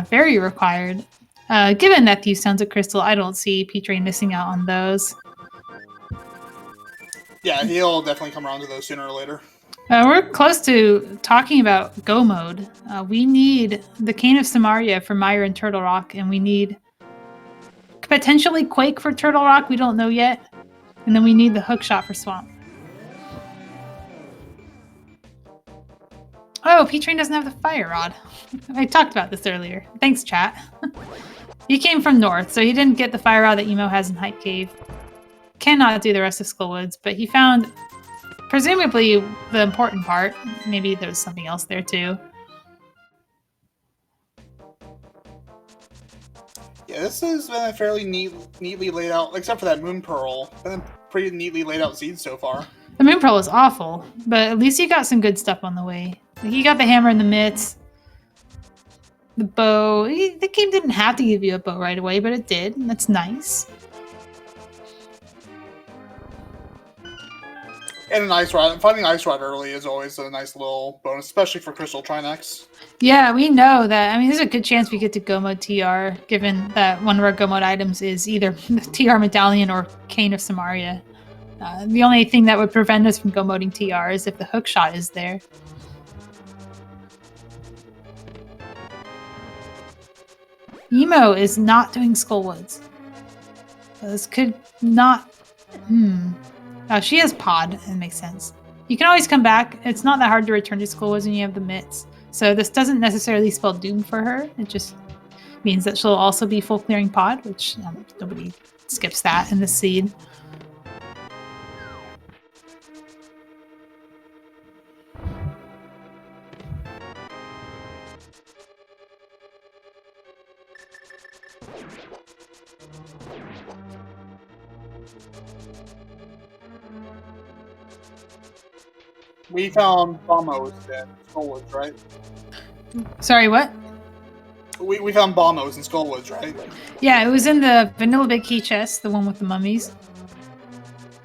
Very required. Given that Thieves Town's a crystal, I don't see P-Train missing out on those. Yeah, he'll definitely come around to those sooner or later. We're close to talking about Go Mode. We need the Cane of Samaria for Mire and Turtle Rock, and we need potentially Quake for Turtle Rock. We don't know yet. And then we need the Hookshot for Swamp. Oh, P-Train doesn't have the Fire Rod. I talked about this earlier. Thanks, chat. He came from North, so he didn't get the Fire Rod that Emo has in Hype Cave. Cannot do the rest of Skullwoods, but he found, presumably, the important part. Maybe there's something else there, too. Yeah, this has been a fairly neatly laid out, except for that Moon Pearl, been a pretty neatly laid out seed so far. The Moon Pearl is awful, but at least he got some good stuff on the way. He got the hammer and the mitts, the bow. The game didn't have to give you a bow right away, but it did, and that's nice. And an Ice Rod. Finding Ice Rod early is always a nice little bonus, especially for Crystal Trinex. Yeah, we know that. I mean, there's a good chance we get to Go Mode TR, given that one of our Go Mode items is either the TR Medallion or Cane of Samaria. The only thing that would prevent us from Go Moding TR is if the Hookshot is there. Emo is not doing Skullwoods. So this could not... Oh, she has Pod. It makes sense. You can always come back. It's not that hard to return to Skullwoods when you have the mitts. So this doesn't necessarily spell doom for her. It just means that she'll also be full clearing Pod, which nobody skips that in the seed. We found Bombos in Skullwoods, right? Sorry, what? We found Bombos in Skullwoods, right? Yeah, it was in the Vanilla Big Key chest, the one with the mummies.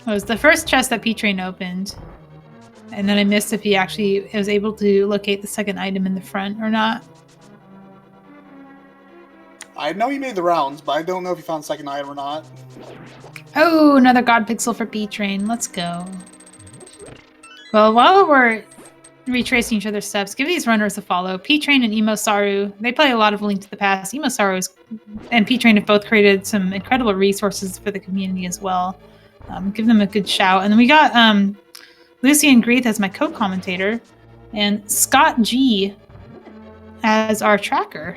It was the first chest that P-Train opened. And then I missed if he actually was able to locate the second item in the front or not. I know he made the rounds, but I don't know if he found the second item or not. Oh, another God Pixel for P-Train. Let's go. Well, while we're retracing each other's steps, give these runners a follow. P-Train and EmoSaru, they play a lot of Link to the Past. EmoSaru and P-Train have both created some incredible resources for the community as well. Give them a good shout. And then we got Lucian Greeth as my co-commentator and Scott G as our tracker.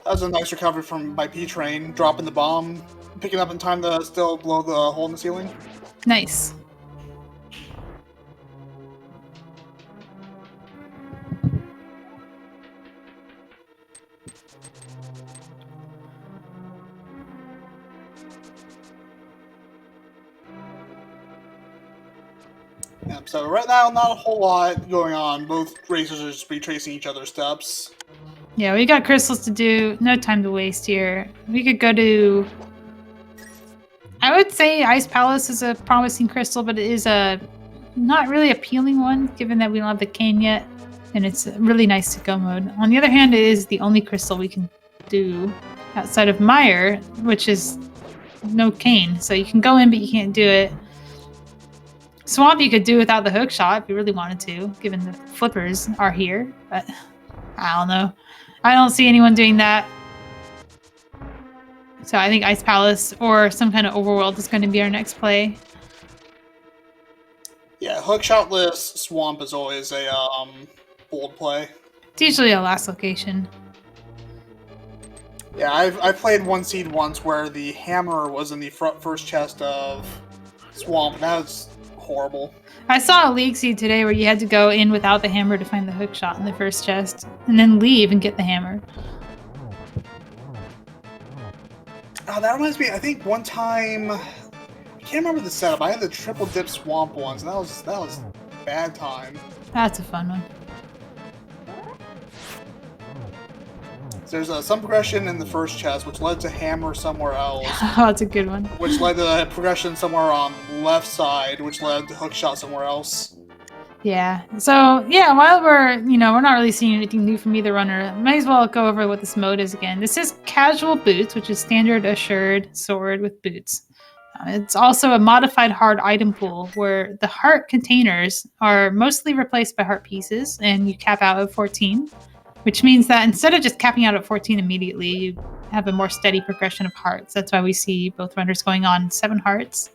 That was a nice recovery by P-Train, dropping the bomb, picking up in time to still blow the hole in the ceiling. Nice. Yeah, so right now, not a whole lot going on. Both racers are just retracing each other's steps. Yeah, we got crystals to do. No time to waste here. We could go to... I would say Ice Palace is a promising crystal, but it is a not really appealing one, given that we don't have the cane yet, and it's really nice to Go Mode. On the other hand, it is the only crystal we can do outside of Mire, which is no cane, so you can go in, but you can't do it. Swamp you could do without the hook shot if you really wanted to, given the flippers are here, but I don't know. I don't see anyone doing that. So I think Ice Palace or some kind of overworld is going to be our next play. Yeah, hookshotless swamp is always a bold play. It's usually a last location. Yeah, I played one seed once where the hammer was in the first chest of swamp, and that was horrible. I saw a League seed today where you had to go in without the hammer to find the hook shot in the first chest, and then leave and get the hammer. Oh, that reminds me, I think one time, I can't remember the setup, I had the triple dip swamp once, and that was a bad time. That's a fun one. There's some progression in the first chest, which led to hammer somewhere else. Oh, that's a good one. Which led to progression somewhere on the left side, which led to hook shot somewhere else. Yeah. So, yeah, while we're not really seeing anything new from either runner, might as well go over what this mode is again. This is casual boots, which is standard assured sword with boots. It's also a modified hard item pool where the heart containers are mostly replaced by heart pieces, and you cap out at 14. Which means that instead of just capping out at 14 immediately, you have a more steady progression of hearts. That's why we see both runners going on 7 hearts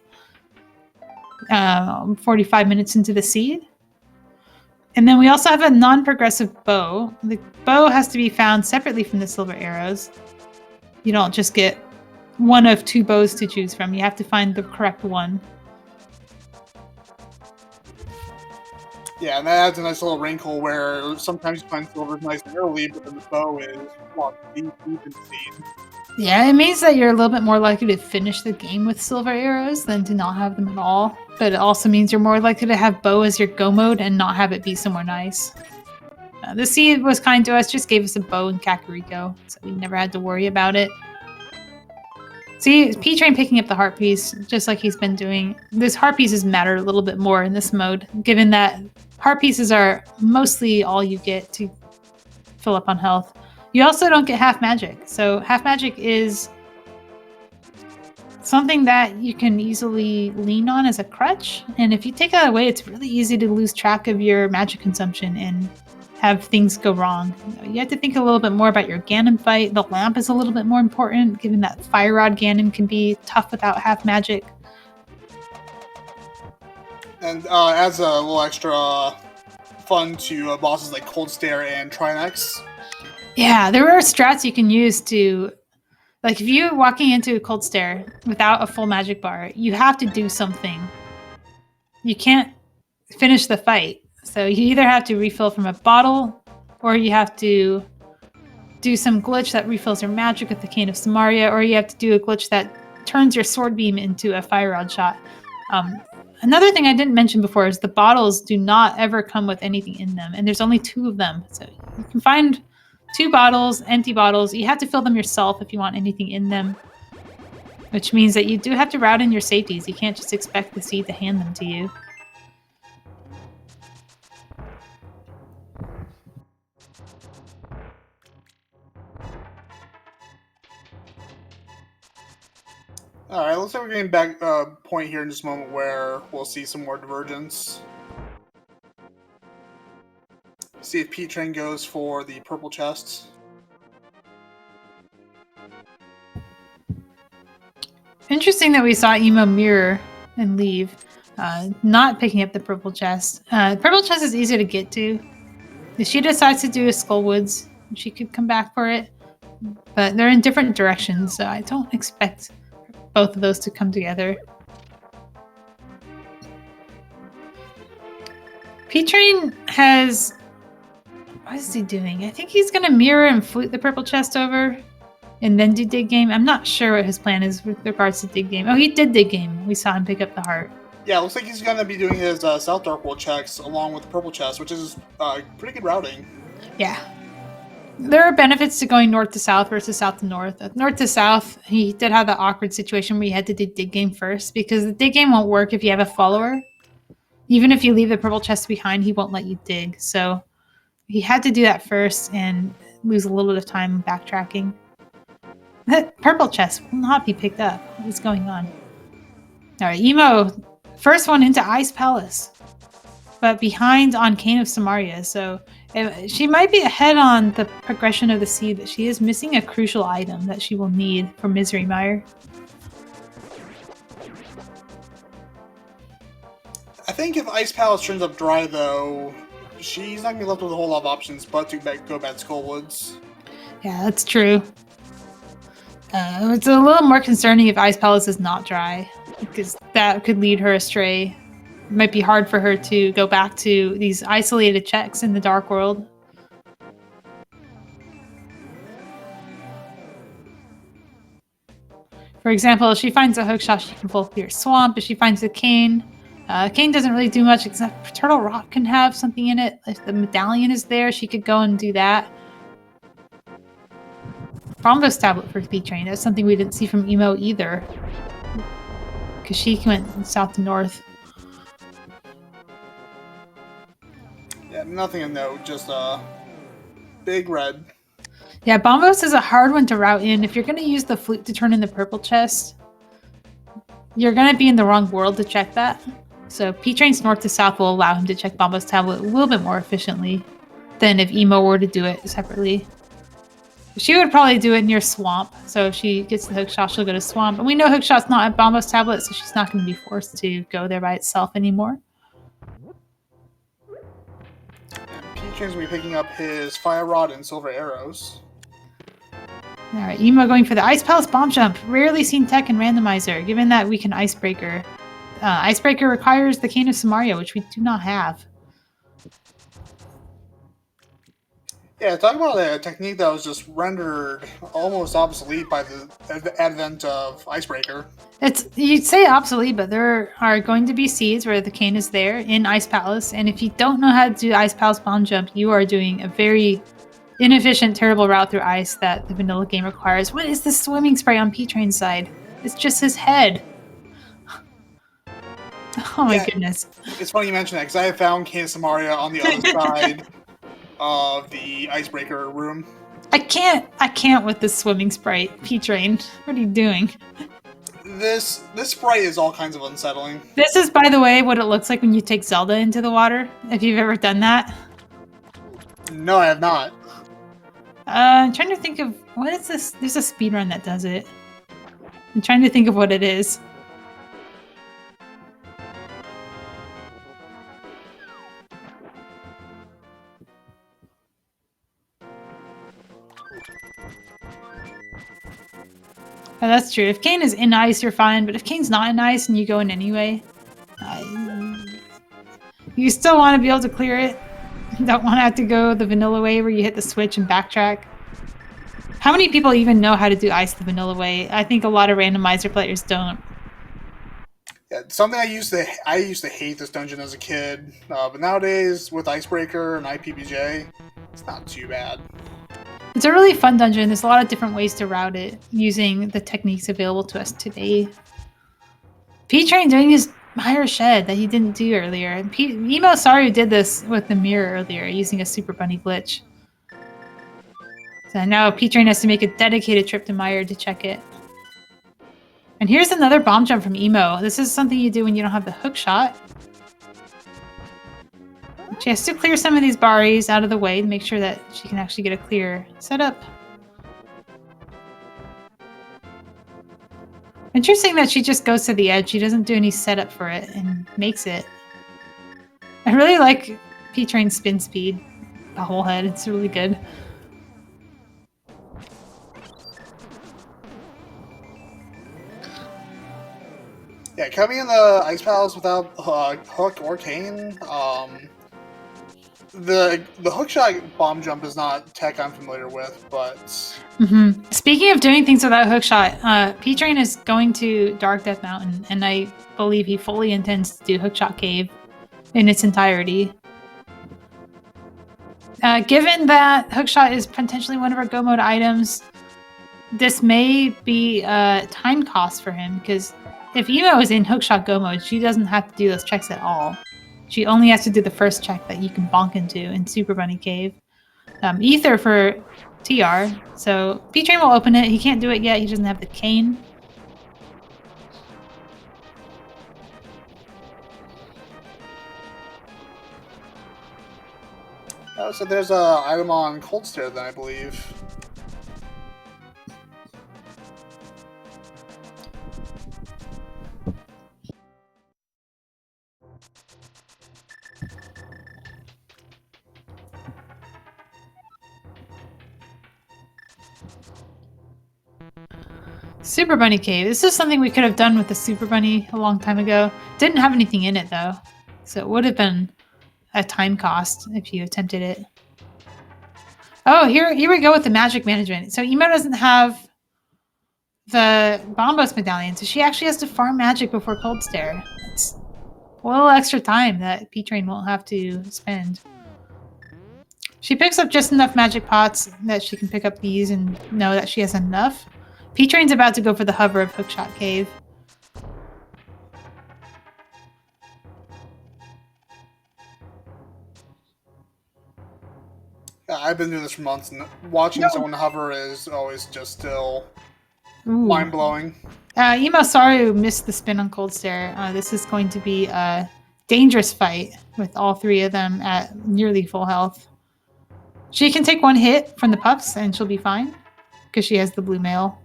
45 minutes into the seed. And then we also have a non-progressive bow. The bow has to be found separately from the silver arrows. You don't just get one of 2 bows to choose from. You have to find the correct one. Yeah, and that adds a nice little wrinkle where sometimes you find silver nice and early, but then the bow is deep in the seed. Yeah, it means that you're a little bit more likely to finish the game with silver arrows than to not have them at all. But it also means you're more likely to have bow as your go mode and not have it be somewhere nice. The seed was kind to us, just gave us a bow and Kakariko, so we never had to worry about it. See, P-Train picking up the heart piece, just like he's been doing. These heart pieces matter a little bit more in this mode, given that heart pieces are mostly all you get to fill up on health. You also don't get half magic. So half magic is something that you can easily lean on as a crutch. And if you take that away, it's really easy to lose track of your magic consumption and have things go wrong. You have to think a little bit more about your Ganon fight. The lamp is a little bit more important, given that Fire Rod Ganon can be tough without half magic. And adds a little extra fun to bosses like Cold Stare and Trinex. Yeah, there are strats you can use to, like if you're walking into a Cold Stare without a full magic bar, you have to do something. You can't finish the fight. So you either have to refill from a bottle, or you have to do some glitch that refills your magic with the Cane of Samaria, or you have to do a glitch that turns your sword beam into a fire rod shot. Another thing I didn't mention before is the bottles do not ever come with anything in them, and there's only 2 of them. So you can find 2 bottles, empty bottles. You have to fill them yourself if you want anything in them, which means that you do have to route in your safeties. You can't just expect the seed to hand them to you. Alright, looks like we're getting back point here in just a moment where we'll see some more divergence. See if P-Train goes for the purple chest. Interesting that we saw Emo mirror and leave, not picking up the purple chest. Purple chest is easy to get to. If she decides to do a Skullwoods, she could come back for it, but they're in different directions, so I don't expect both of those to come together. P-Train has... What is he doing? I think he's going to mirror and flute the purple chest over and then do dig game. I'm not sure what his plan is with regards to dig game. Oh, he did dig game. We saw him pick up the heart. Yeah, looks like he's going to be doing his South Dark World checks along with the purple chest, which is pretty good routing. Yeah. There are benefits to going north to south versus south to north. North to south, he did have the awkward situation where you had to do dig game first, because the dig game won't work if you have a follower. Even if you leave the purple chest behind, he won't let you dig. So he had to do that first and lose a little bit of time backtracking. That purple chest will not be picked up. What is going on? All right, Emo, first one into Ice Palace. but behind on Cane of Samaria. So she might be ahead on the progression of the seed, but she is missing a crucial item that she will need for Misery Mire. I think if Ice Palace turns up dry, though, she's not going to be left with a whole lot of options but to go back to Skullwoods. Yeah, that's true. It's a little more concerning if Ice Palace is not dry, because that could lead her astray. It might be hard for her to go back to these isolated checks in the Dark World. For example, if she finds a hookshot, she can full clear Swamp. If she finds a cane, cane doesn't really do much except Turtle Rock can have something in it. If the medallion is there, she could go and do that. Bombos tablet for P-Train. That's something we didn't see from Emo either, because she went south to north. Yeah, nothing to note, just big red. Yeah, Bombos is a hard one to route in. If you're going to use the flute to turn in the purple chest, you're going to be in the wrong world to check that. So P-Train's north to south will allow him to check Bombos tablet a little bit more efficiently than if Emo were to do it separately. She would probably do it near Swamp. So if she gets the hookshot, she'll go to Swamp. And we know hookshot's not at Bombos tablet, so she's not going to be forced to go there by itself anymore. And P-Train's going to be picking up his Fire Rod and Silver Arrows. Alright, Emo going for the Ice Palace Bomb Jump. Rarely seen tech in Randomizer, given that we can Icebreaker. Icebreaker requires the Cane of Samaria, which we do not have. Yeah, talk about a technique that was just rendered almost obsolete by the advent of Icebreaker. You'd say obsolete, but there are going to be seeds where the cane is there in Ice Palace, and if you don't know how to do Ice Palace Bomb Jump, you are doing a very inefficient, terrible route through ice that the vanilla game requires. What is this swimming spray on P-Train's side? It's just his head. Oh my goodness. It's funny you mention that, because I have found Cane of Samaria on the other side of the Icebreaker room. I can't with this swimming sprite. P-Train, what are you doing? This sprite is all kinds of unsettling. This is, by the way, what it looks like when you take Zelda into the water, if you've ever done that. No, I have not. I'm trying to think of, what is this? There's a speedrun that does it. I'm trying to think of what it is. Oh, that's true. If Cane is in ice, you're fine, but if Cane's not in ice and you go in anyway, you still want to be able to clear it. You don't want to have to go the vanilla way where you hit the switch and backtrack. How many people even know how to do ice the vanilla way? I think a lot of randomizer players don't. Yeah, something I used to hate this dungeon as a kid, but nowadays with Icebreaker and IPBJ, it's not too bad. It's a really fun dungeon. There's a lot of different ways to route it using the techniques available to us today. P-Train doing his Mire Shed that he didn't do earlier. And EmoSaru did this with the mirror earlier using a Super Bunny glitch. So now P-Train has to make a dedicated trip to Mire to check it. And here's another bomb jump from Emo. This is something you do when you don't have the hook shot. She has to clear some of these Baris out of the way to make sure that she can actually get a clear setup. Interesting that she just goes to the edge. She doesn't do any setup for it and makes it. I really like P-Train's spin speed. The whole head. It's really good. Yeah, coming in the Ice Palace without Hook or Cane, the hookshot bomb jump is not tech I'm familiar with, but... Speaking of doing things without hookshot, P-Train is going to Dark Death Mountain, and I believe he fully intends to do Hookshot Cave in its entirety. Given that hookshot is potentially one of our go mode items, this may be a time cost for him, because if Emo is in hookshot go mode, she doesn't have to do those checks at all. She only has to do the first check that you can bonk into in Super Bunny Cave. Ether for TR. So P-Train will open it. He can't do it yet. He doesn't have the cane. Oh, so there's a item on Cold Stair then, I believe. Super Bunny Cave. This is something we could have done with the Super Bunny a long time ago. Didn't have anything in it though, so it would have been a time cost if you attempted it. Oh, here we go with the magic management. So Emo doesn't have the Bombos medallion, so she actually has to farm magic before Cold Stare. It's a little extra time that P-Train won't have to spend. She picks up just enough magic pots that she can pick up these and know that she has enough. P-Train's about to go for the hover of Hookshot Cave. Yeah, I've been doing this for months, and watching someone hover is always just still mind-blowing. EmoSaru missed the spin on Cold Stare. This is going to be a dangerous fight with all three of them at nearly full health. She can take one hit from the puffs and she'll be fine because she has the blue mail.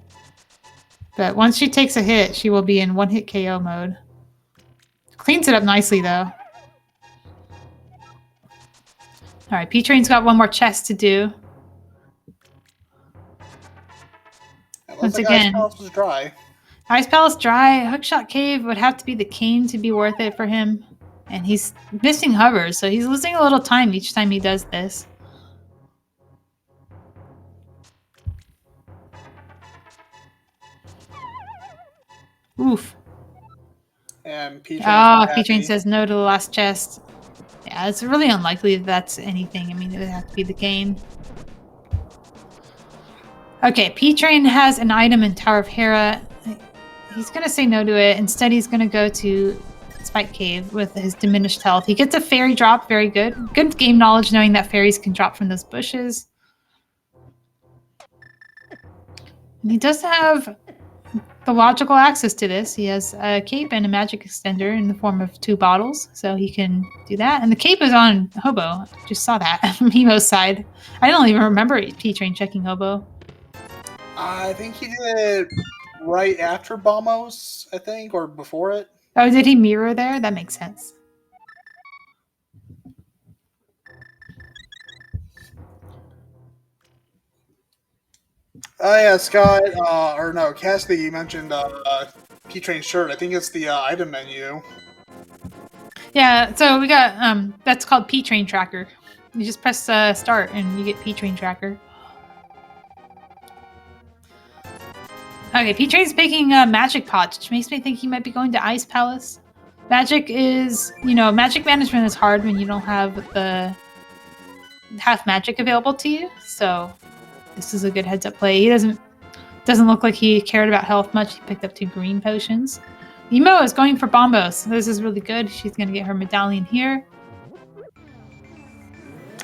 But once she takes a hit, she will be in one-hit KO mode. Cleans it up nicely, though. Alright, P-Train's got one more chest to do. Once again, Ice Palace was dry. Ice Palace dry. Hookshot Cave would have to be the cane to be worth it for him. And he's missing hovers, so he's losing a little time each time he does this. Oof. And P-Train says no to the last chest. Yeah, it's really unlikely that that's anything. I mean, it would have to be the cane. Okay, P-Train has an item in Tower of Hera. He's going to say no to it. Instead, he's going to go to Spike Cave with his diminished health. He gets a fairy drop. Very good. Good game knowledge knowing that fairies can drop from those bushes. And he does have the logical access to this. He has a cape and a magic extender in the form of 2 bottles, so he can do that. And the cape is on Hobo. I just saw that from Emo's side. I don't even remember P-Train checking Hobo. I think he did it right after Bombos, I think, or before it. Oh, did he mirror there? That makes sense. Oh yeah, Scott, or no, Cassidy, you mentioned P-Train shirt. I think it's the item menu. Yeah, so we got, that's called P-Train Tracker. You just press start and you get P-Train Tracker. Okay, P-Train's picking Magic Pots, which makes me think he might be going to Ice Palace. Magic is, magic management is hard when you don't have the half magic available to you, so this is a good heads-up play. He doesn't look like he cared about health much. He picked up 2 green potions. Emo is going for Bombos. This is really good. She's going to get her medallion here.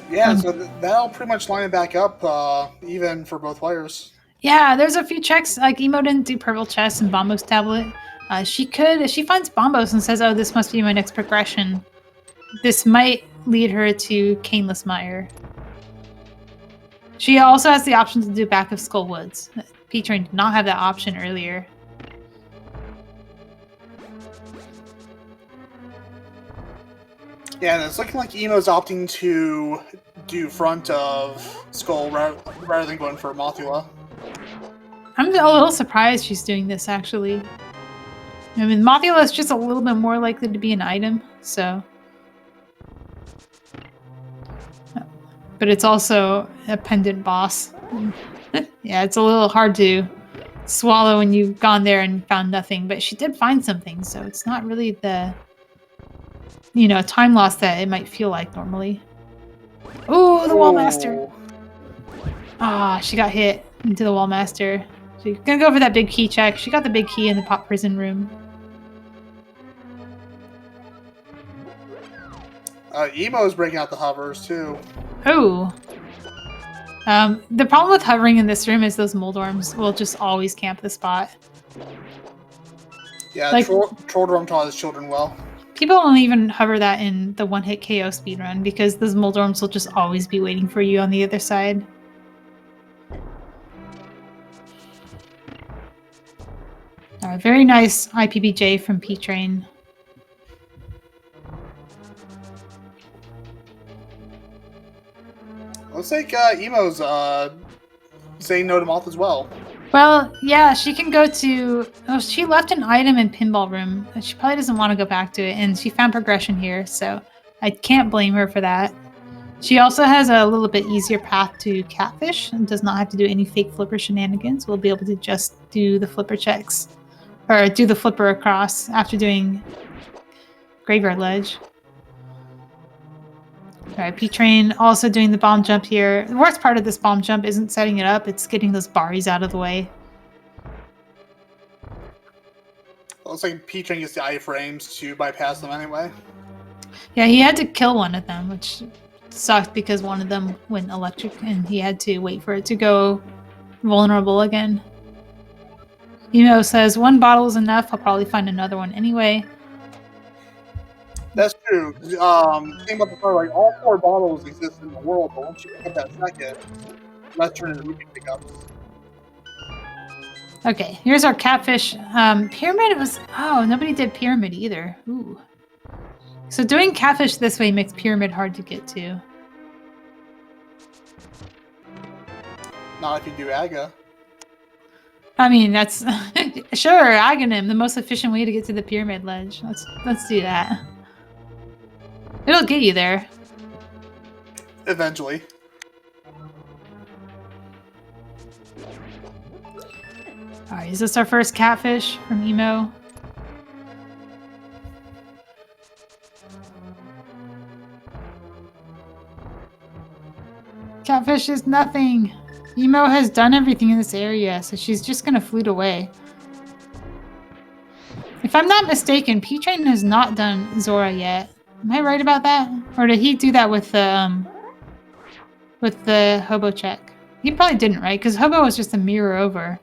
Yeah, so that'll pretty much line it back up, even for both players. Yeah, there's a few checks. Like, Emo didn't do Purple Chest and Bombos Tablet. She could, if she finds Bombos and says, oh, this must be my next progression, this might lead her to Caneless Mire. She also has the option to do Back of Skull Woods. P-Train did not have that option earlier. Yeah, and it's looking like Emo's opting to do front of Skull rather than going for Mothula. I'm a little surprised she's doing this, actually. I mean, Mothula is just a little bit more likely to be an item, so... But it's also a pendant boss. Yeah, it's a little hard to swallow when you've gone there and found nothing, but she did find something, so it's not really the, time loss that it might feel like normally. Ooh, the Wall Master! Ah, she got hit into the Wall Master. She's gonna go for that big key check. She got the big key in the pop prison room. Emo's breaking out the hovers, too. Oh. The problem with hovering in this room is those mold worms will just always camp the spot. Yeah, like, Trolldrum taught his children well. People don't even hover that in the one-hit KO speedrun because those Moldorms will just always be waiting for you on the other side. Very nice IPBJ from P-Train. Looks like Emo's saying no to Moth as well. Well, yeah, she can go to... Oh, she left an item in Pinball Room. She probably doesn't want to go back to it, and she found progression here, so I can't blame her for that. She also has a little bit easier path to Catfish and does not have to do any fake flipper shenanigans. We'll be able to just do the flipper checks. Or do the flipper across after doing Graveyard Ledge. Alright, P-Train also doing the bomb jump here. The worst part of this bomb jump isn't setting it up, it's getting those barries out of the way. Looks like P-Train gets the iframes to bypass them anyway. Yeah, he had to kill one of them, which sucked because one of them went electric and he had to wait for it to go vulnerable again. Emo says, 1 bottle is enough, I'll probably find another one anyway. That's true. Came up before, like, all 4 bottles exist in the world, but once you pick up that second, let's turn into movie pickups. Okay, here's our Catfish. Pyramid was... Oh, nobody did Pyramid either. Ooh. So doing Catfish this way makes Pyramid hard to get to. Not if you do Aga. I mean, that's... Sure, Aghanim, the most efficient way to get to the Pyramid Ledge. Let's do that. It'll get you there. Eventually. Alright, is this our first Catfish from Emo? Catfish is nothing. Emo has done everything in this area, so she's just gonna flute away. If I'm not mistaken, P-Train has not done Zora yet. Am I right about that? Or did he do that with the Hobo check? He probably didn't, right? Because Hobo was just a mirror over.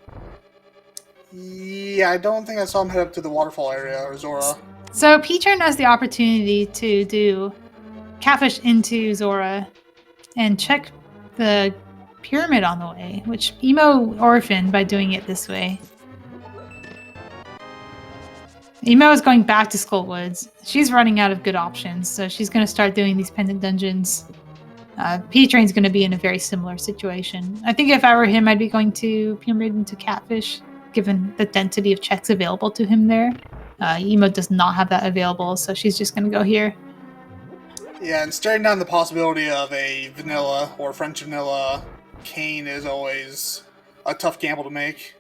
Yeah, I don't think I saw him head up to the waterfall area or Zora. So P-Train has the opportunity to do Catfish into Zora and check the pyramid on the way, which Emo orphaned by doing it this way. Emo is going back to Skullwoods. She's running out of good options, so she's going to start doing these pendant dungeons. P-Train's going to be in a very similar situation. I think if I were him, I'd be going to Pyramid into Catfish, given the density of checks available to him there. Emo does not have that available, so she's just going to go here. Yeah, and staring down the possibility of a vanilla or French vanilla cane is always a tough gamble to make.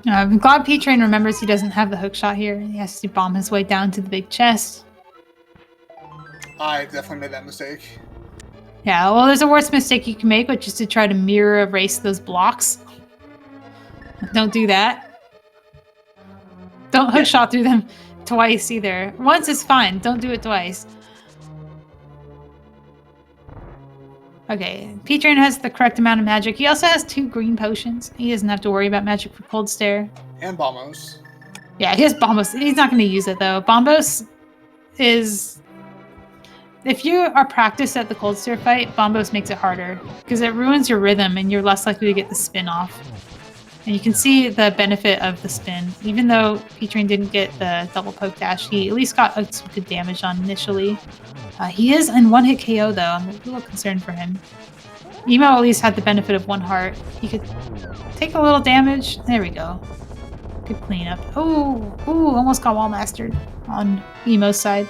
I'm glad P-Train remembers he doesn't have the hook shot here. He has to bomb his way down to the big chest. I definitely made that mistake. Yeah, well, there's a worse mistake you can make, which is to try to mirror erase those blocks. Don't do that. Don't hook shot through them twice either. Once is fine. Don't do it twice. Okay, P-Train has the correct amount of magic. He also has 2 green potions. He doesn't have to worry about magic for Cold Stare. And Bombos. Yeah, he has Bombos. He's not going to use it, though. Bombos is... If you are practiced at the Cold Stare fight, Bombos makes it harder, because it ruins your rhythm and you're less likely to get the spin off. And you can see the benefit of the spin. Even though P-Train didn't get the double poke dash, he at least got some good damage on initially. He is in one-hit KO, though. I'm a little concerned for him. Emo at least had the benefit of 1 heart. He could take a little damage. There we go. Good cleanup. Ooh, almost got wall mastered on Emo's side.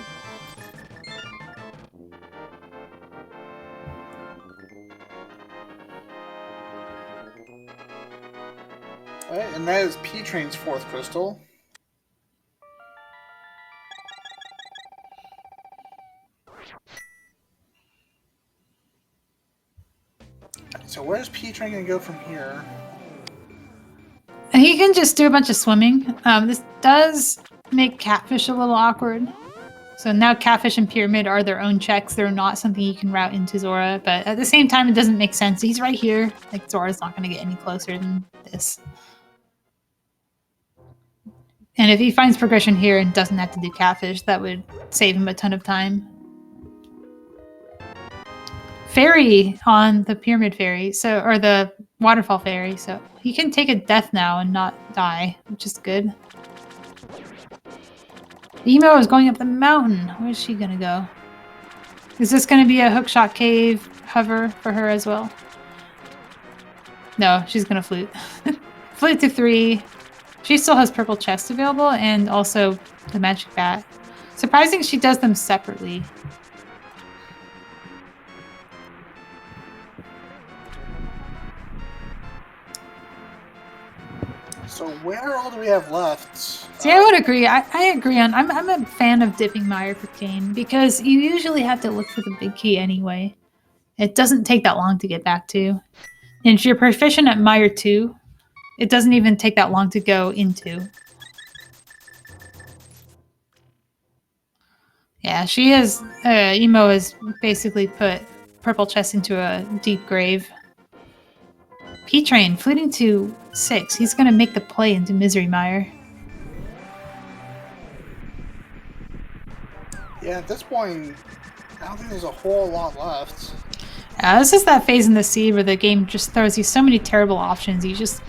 Alright, and that is P-Train's 4th crystal. So where's P-Train going to go from here? He can just do a bunch of swimming. This does make Catfish a little awkward. So now Catfish and Pyramid are their own checks. They're not something you can route into Zora. But at the same time, it doesn't make sense. He's right here. Like, Zora's not going to get any closer than this. And if he finds progression here and doesn't have to do catfish, that would save him a ton of time. Fairy on the pyramid fairy, or the waterfall fairy, so he can take a death now and not die, which is good. Emo is going up the mountain. Where's she gonna go? Is this gonna be a hookshot cave hover for her as well? No, she's gonna flute. Flute to 3. She still has purple chest available and also the magic bat. Surprising she does them separately. So where all do we have left? See, I would agree. I agree on. I'm a fan of dipping Mire for Kane because you usually have to look for the big key anyway. It doesn't take that long to get back to. And if you're proficient at Mire 2, it doesn't even take that long to go into. Yeah, she has. Emo has basically put purple chest into a deep grave. P-Train, fluting to 6. He's going to make the play into Misery Mire. Yeah, at this point, I don't think there's a whole lot left. This is that phase in the seed where the game just throws you so many terrible options. You just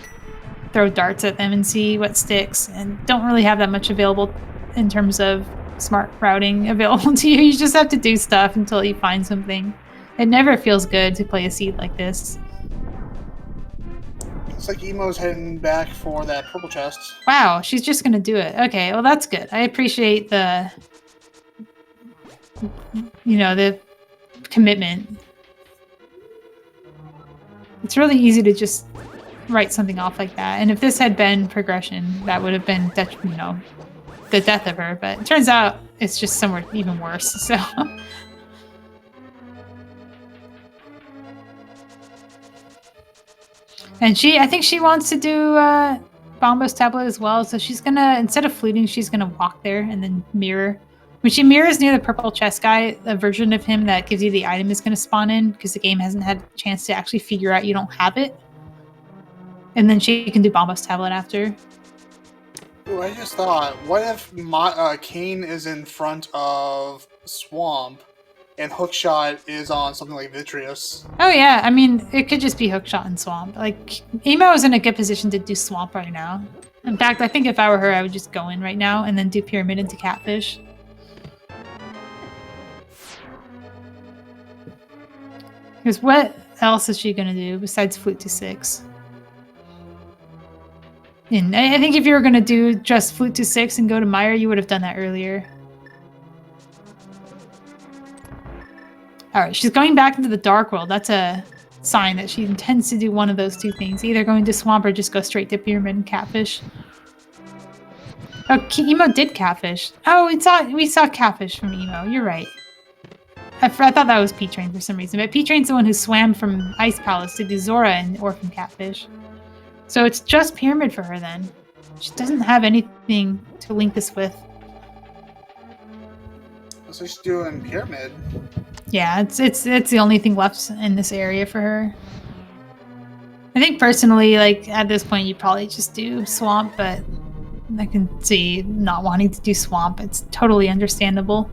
throw darts at them and see what sticks, and don't really have that much available in terms of smart routing available to you. You just have to do stuff until you find something. It never feels good to play a seed like this. Looks like Emo's heading back for that purple chest. Wow, she's just gonna do it. Okay, well that's good. I appreciate the, the commitment. It's really easy to just write something off like that. And if this had been progression, that would have been, the death of her. But it turns out it's just somewhere even worse. So. And I think she wants to do Bombo's tablet as well. So she's gonna, instead of fluting, she's gonna walk there and then mirror. When she mirrors near the purple chest guy, a version of him that gives you the item is gonna spawn in because the game hasn't had a chance to actually figure out you don't have it. And then she can do Bombo's tablet after. Ooh, I just thought, what if Kane is in front of Swamp and Hookshot is on something like Vitreous? Oh yeah, I mean, it could just be Hookshot and Swamp. Like, Emo is in a good position to do Swamp right now. In fact, I think if I were her, I would just go in right now and then do Pyramid into Catfish. Because what else is she going to do besides Flute to 6? And I think if you were going to do just Flute to 6 and go to Mire, you would have done that earlier. Alright, she's going back into the Dark World. That's a sign that she intends to do one of those two things. Either going to Swamp or just go straight to Pyramid and Catfish. Oh, Emo did Catfish. Oh, we saw Catfish from Emo. You're right. I thought that was P-Train for some reason. But P-Train's the one who swam from Ice Palace to do Zora and Orphan Catfish. So it's just Pyramid for her then. She doesn't have anything to link this with. So she's doing Pyramid. Yeah, it's the only thing left in this area for her. I think personally, like, at this point, you probably just do Swamp, but I can see not wanting to do Swamp. It's totally understandable.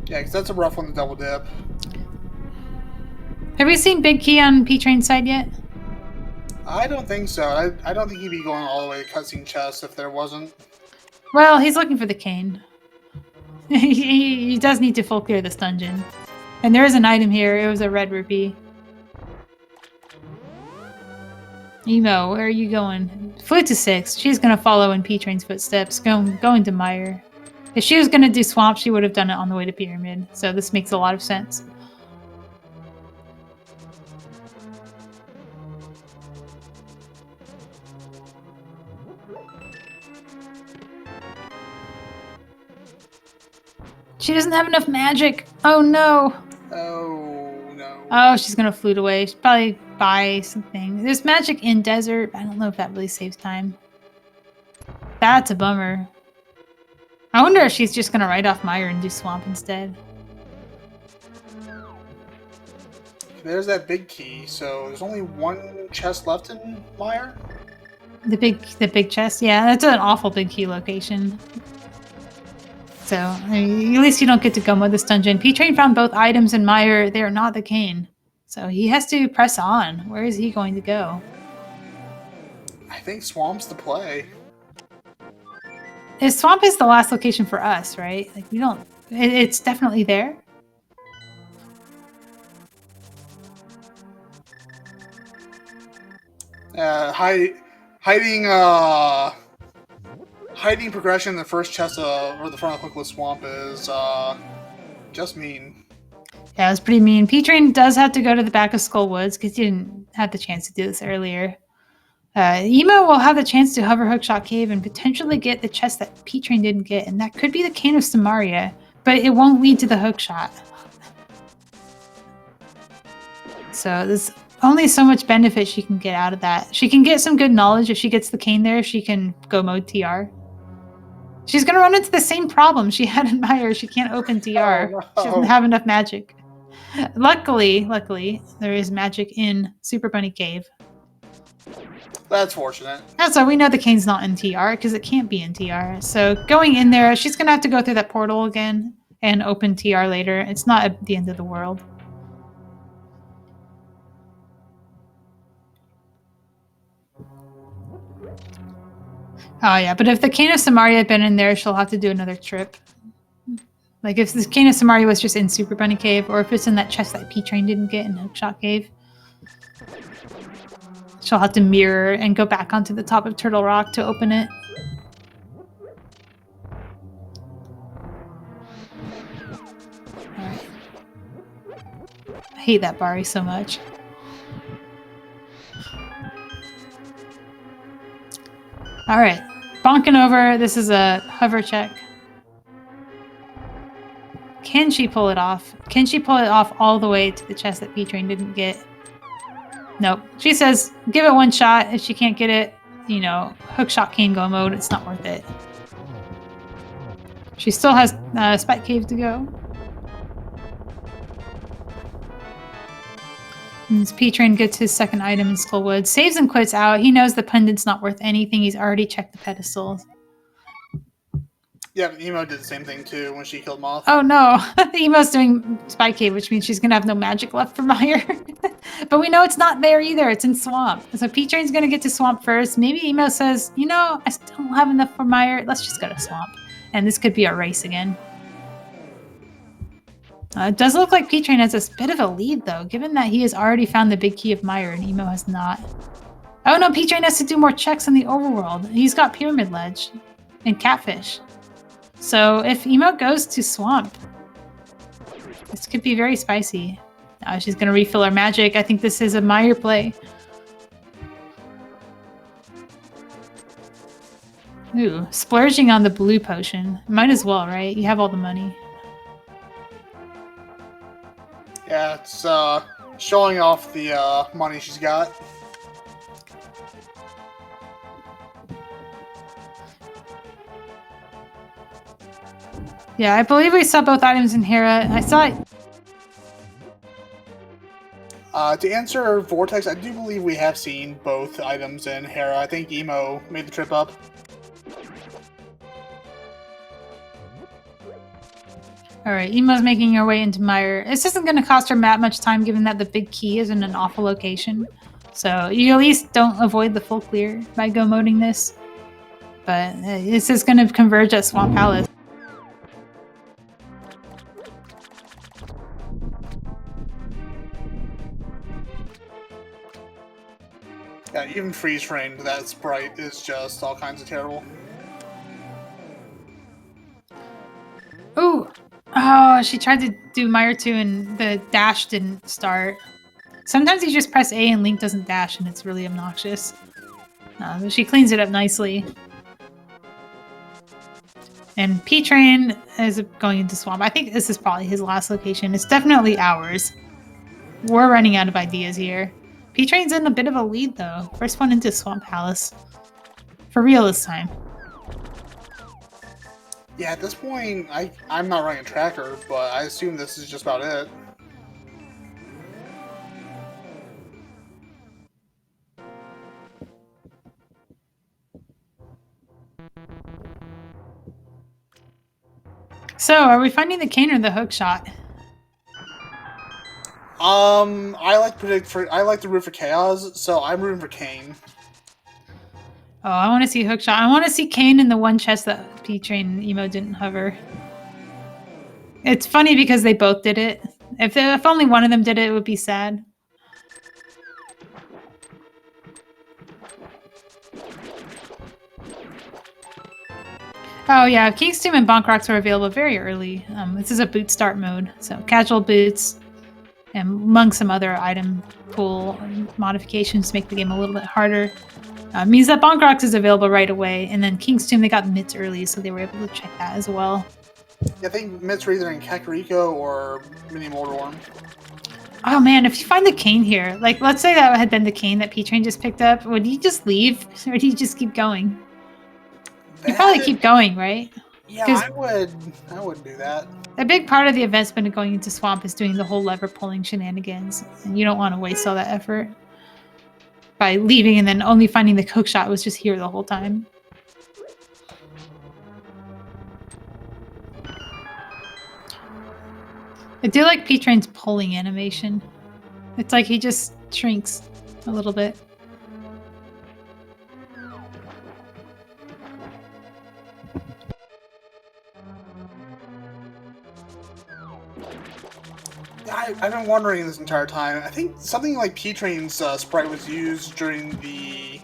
Yeah, because that's a rough one to double dip. Have we seen Big Key on P-Train's side yet? I don't think so. I don't think he'd be going all the way to cutscene chest if there wasn't. Well, he's looking for the cane. He does need to full clear this dungeon. And there is an item here. It was a red rupee. Emo, where are you going? Flute to 6. She's going to follow in P-Train's footsteps, going to Mire. If she was going to do Swamp, she would have done it on the way to Pyramid. So this makes a lot of sense. She doesn't have enough magic. Oh no. Oh no. Oh, she's gonna flute away. She'll probably buy something. There's magic in desert. I don't know if that really saves time. That's a bummer. I wonder if she's just gonna write off Mire and do Swamp instead. There's that big key, so there's only one chest left in Mire? The big chest. Yeah, that's an awful big key location. So I mean, at least you don't get to go with this dungeon. P-Train found both items in Meyer. They are not the cane. So he has to press on. Where is he going to go? I think Swamp's the play. Swamp is the last location for us, right? Like we don't. It's definitely there. Hiding progression in the first chest or the front of Hookless Swamp is just mean. Yeah, it was pretty mean. P-Train does have to go to the back of Skull Woods because he didn't have the chance to do this earlier. Emo will have the chance to hover Hookshot Cave and potentially get the chest that P-Train didn't get, and that could be the Cane of Samaria, but it won't lead to the hookshot. So there's only so much benefit she can get out of that. She can get some good knowledge. If she gets the cane there, she can go mode TR. She's going to run into the same problem she had in Meyer. She can't open TR. Oh, no. She doesn't have enough magic. Luckily, there is magic in Super Bunny Cave. That's fortunate. And so we know the cane's not in TR because it can't be in TR. So going in there, she's going to have to go through that portal again and open TR later. It's not at the end of the world. Oh yeah, but if the Cane of Samaria had been in there, she'll have to do another trip. Like if the Cane of Samaria was just in Super Bunny Cave, or if it's in that chest that P-Train didn't get in Hookshot Cave, she'll have to mirror and go back onto the top of Turtle Rock to open it. Alright. I hate that Bari so much. Alright. Bonking over. This is a hover check. Can she pull it off? Can she pull it off all the way to the chest that P-Train didn't get? Nope. She says, give it one shot. If she can't get it, you know, Hookshot Cane go mode. It's not worth it. She still has Spike Cave to go. And as P-Train gets his second item in Skullwood, saves and quits out. He knows the pendant's not worth anything. He's already checked the pedestals. Yeah, Emo did the same thing too when she killed Moth. Oh no, Emo's doing Spy Cave, which means she's gonna have no magic left for Meyer. But we know it's not there either, it's in Swamp. So P-Train's gonna get to Swamp first. Maybe Emo says, you know, I still don't have enough for Meyer, let's just go to Swamp. And this could be a race again. It does look like P-Train has a bit of a lead though, given that he has already found the big key of Meyer and Emo has not. Oh no, P-Train has to do more checks in the overworld. He's got Pyramid Ledge and Catfish. So if Emo goes to Swamp, this could be very spicy. She's going to refill her magic. I think this is a Meyer play. Ooh, splurging on the blue potion. Might as well, right? You have all the money. Yeah, it's showing off the money she's got. Yeah, I believe we saw both items in Hera. I saw it. To answer Vortex, I do believe we have seen both items in Hera. I think Emo made the trip up. Alright, Emo's making her way into Meyer. This isn't going to cost her that much time given that the big key is in an awful location. So you at least don't avoid the full clear by go-moding this. But this is going to converge at Swamp Palace. Yeah, even freeze-framed, that sprite is just all kinds of terrible. Ooh! Oh, she tried to do Meyer 2 and the dash didn't start. Sometimes you just press A and Link doesn't dash and it's really obnoxious. But she cleans it up nicely. And P-Train is going into Swamp. I think this is probably his last location. It's definitely ours. We're running out of ideas here. P-Train's in a bit of a lead though. First one into Swamp Palace. For real this time. Yeah, at this point, I'm not running a tracker, but I assume this is just about it. So, are we finding the cane or the hook shot? I like to root for chaos, so I'm rooting for Kane. Oh, I want to see hook shot. I want to see Kane in the one chest that P-Train and Emo didn't hover. It's funny because they both did it. If only one of them did it, it would be sad. Oh yeah, King's Tomb and Bonk Rocks are available very early. This is a boot start mode, so casual boots, and among some other item pool modifications make the game a little bit harder. Means that Bonk Rocks is available right away, and then King's Tomb, they got mitts early, so they were able to check that as well. Yeah, I think mitts are either in Kakariko or Mini Mortarworm. Oh man, if you find the cane here, like let's say that had been the cane that P-Train just picked up, would he just leave, or would he just keep going? He'd probably keep going, right? Yeah, I would do that. A big part of the investment of going into Swamp is doing the whole lever pulling shenanigans, and you don't want to waste all that effort by leaving and then only finding the hook shot was just here the whole time. I do like P-Train's pulling animation. It's like he just shrinks a little bit. I've been wondering this entire time. I think something like P-Train's sprite was used during the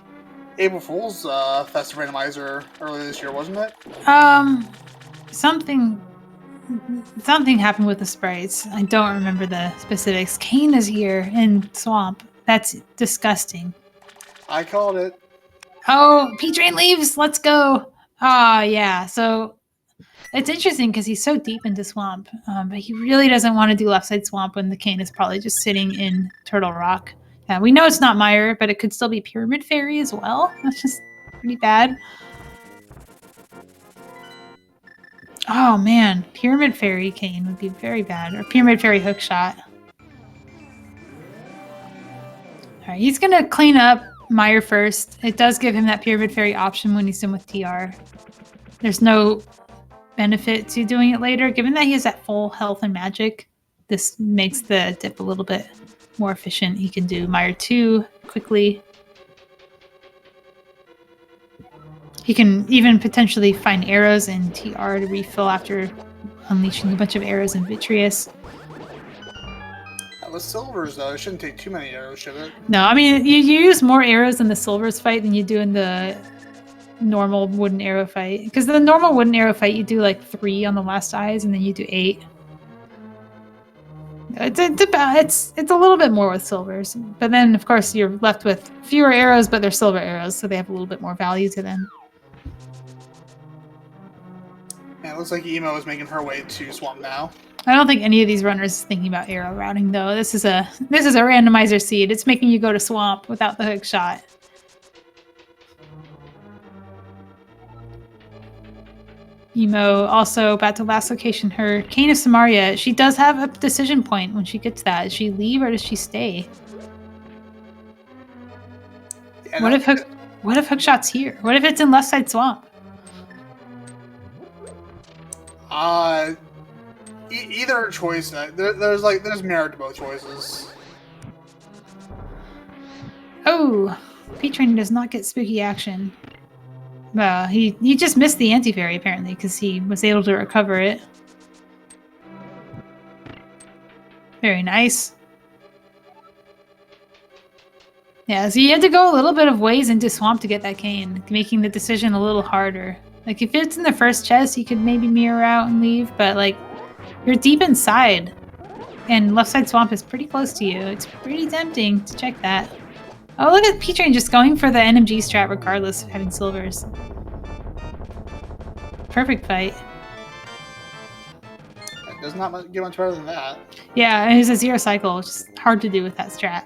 April Fool's Festive Randomizer earlier this year, wasn't it? Something happened with the sprites. I don't remember the specifics. Kane is here in Swamp. That's disgusting. I called it. Oh, P-Train leaves. Let's go. Ah, yeah. So it's interesting because he's so deep into Swamp, but he really doesn't want to do left side Swamp when the cane is probably just sitting in Turtle Rock. We know it's not Meyer, but it could still be Pyramid Fairy as well. That's just pretty bad. Oh man, Pyramid Fairy cane would be very bad, or Pyramid Fairy hookshot. Alright, he's gonna clean up Meyer first. It does give him that Pyramid Fairy option when he's in with TR. There's no benefit to doing it later. Given that he has that full health and magic, this makes the dip a little bit more efficient. He can do Meyer 2 quickly. He can even potentially find arrows in TR to refill after unleashing a bunch of arrows in Vitreous. With silvers, though, it shouldn't take too many arrows, should it? No, I mean, you use more arrows in the silvers fight than you do in the normal wooden arrow fight. Because the normal wooden arrow fight, you do like 3 on the last eyes, and then you do 8. It's a little bit more with silvers. But then, of course, you're left with fewer arrows, but they're silver arrows, so they have a little bit more value to them. Yeah, it looks like Emo is making her way to Swamp now. I don't think any of these runners is thinking about arrow routing, though. This is a randomizer seed. It's making you go to Swamp without the hook shot. Emo also about to last location her Cane of Samaria. She does have a decision point when she gets that. Does she leave or does she stay? Yeah, what if hookshot's here? What if it's in left side Swamp? Either choice. There's merit to both choices. Oh, P-Train does not get spooky action. He just missed the anti-fairy apparently because he was able to recover it. Very nice. Yeah, so you had to go a little bit of ways into Swamp to get that cane, making the decision a little harder. Like, if it's in the first chest, you could maybe mirror out and leave, but, like, you're deep inside, and left side Swamp is pretty close to you. It's pretty tempting to check that. Oh, look at P-Train just going for the NMG strat regardless of having silvers. Perfect fight. It does not get much better than that. Yeah, it is a 0 cycle, which is hard to do with that strat.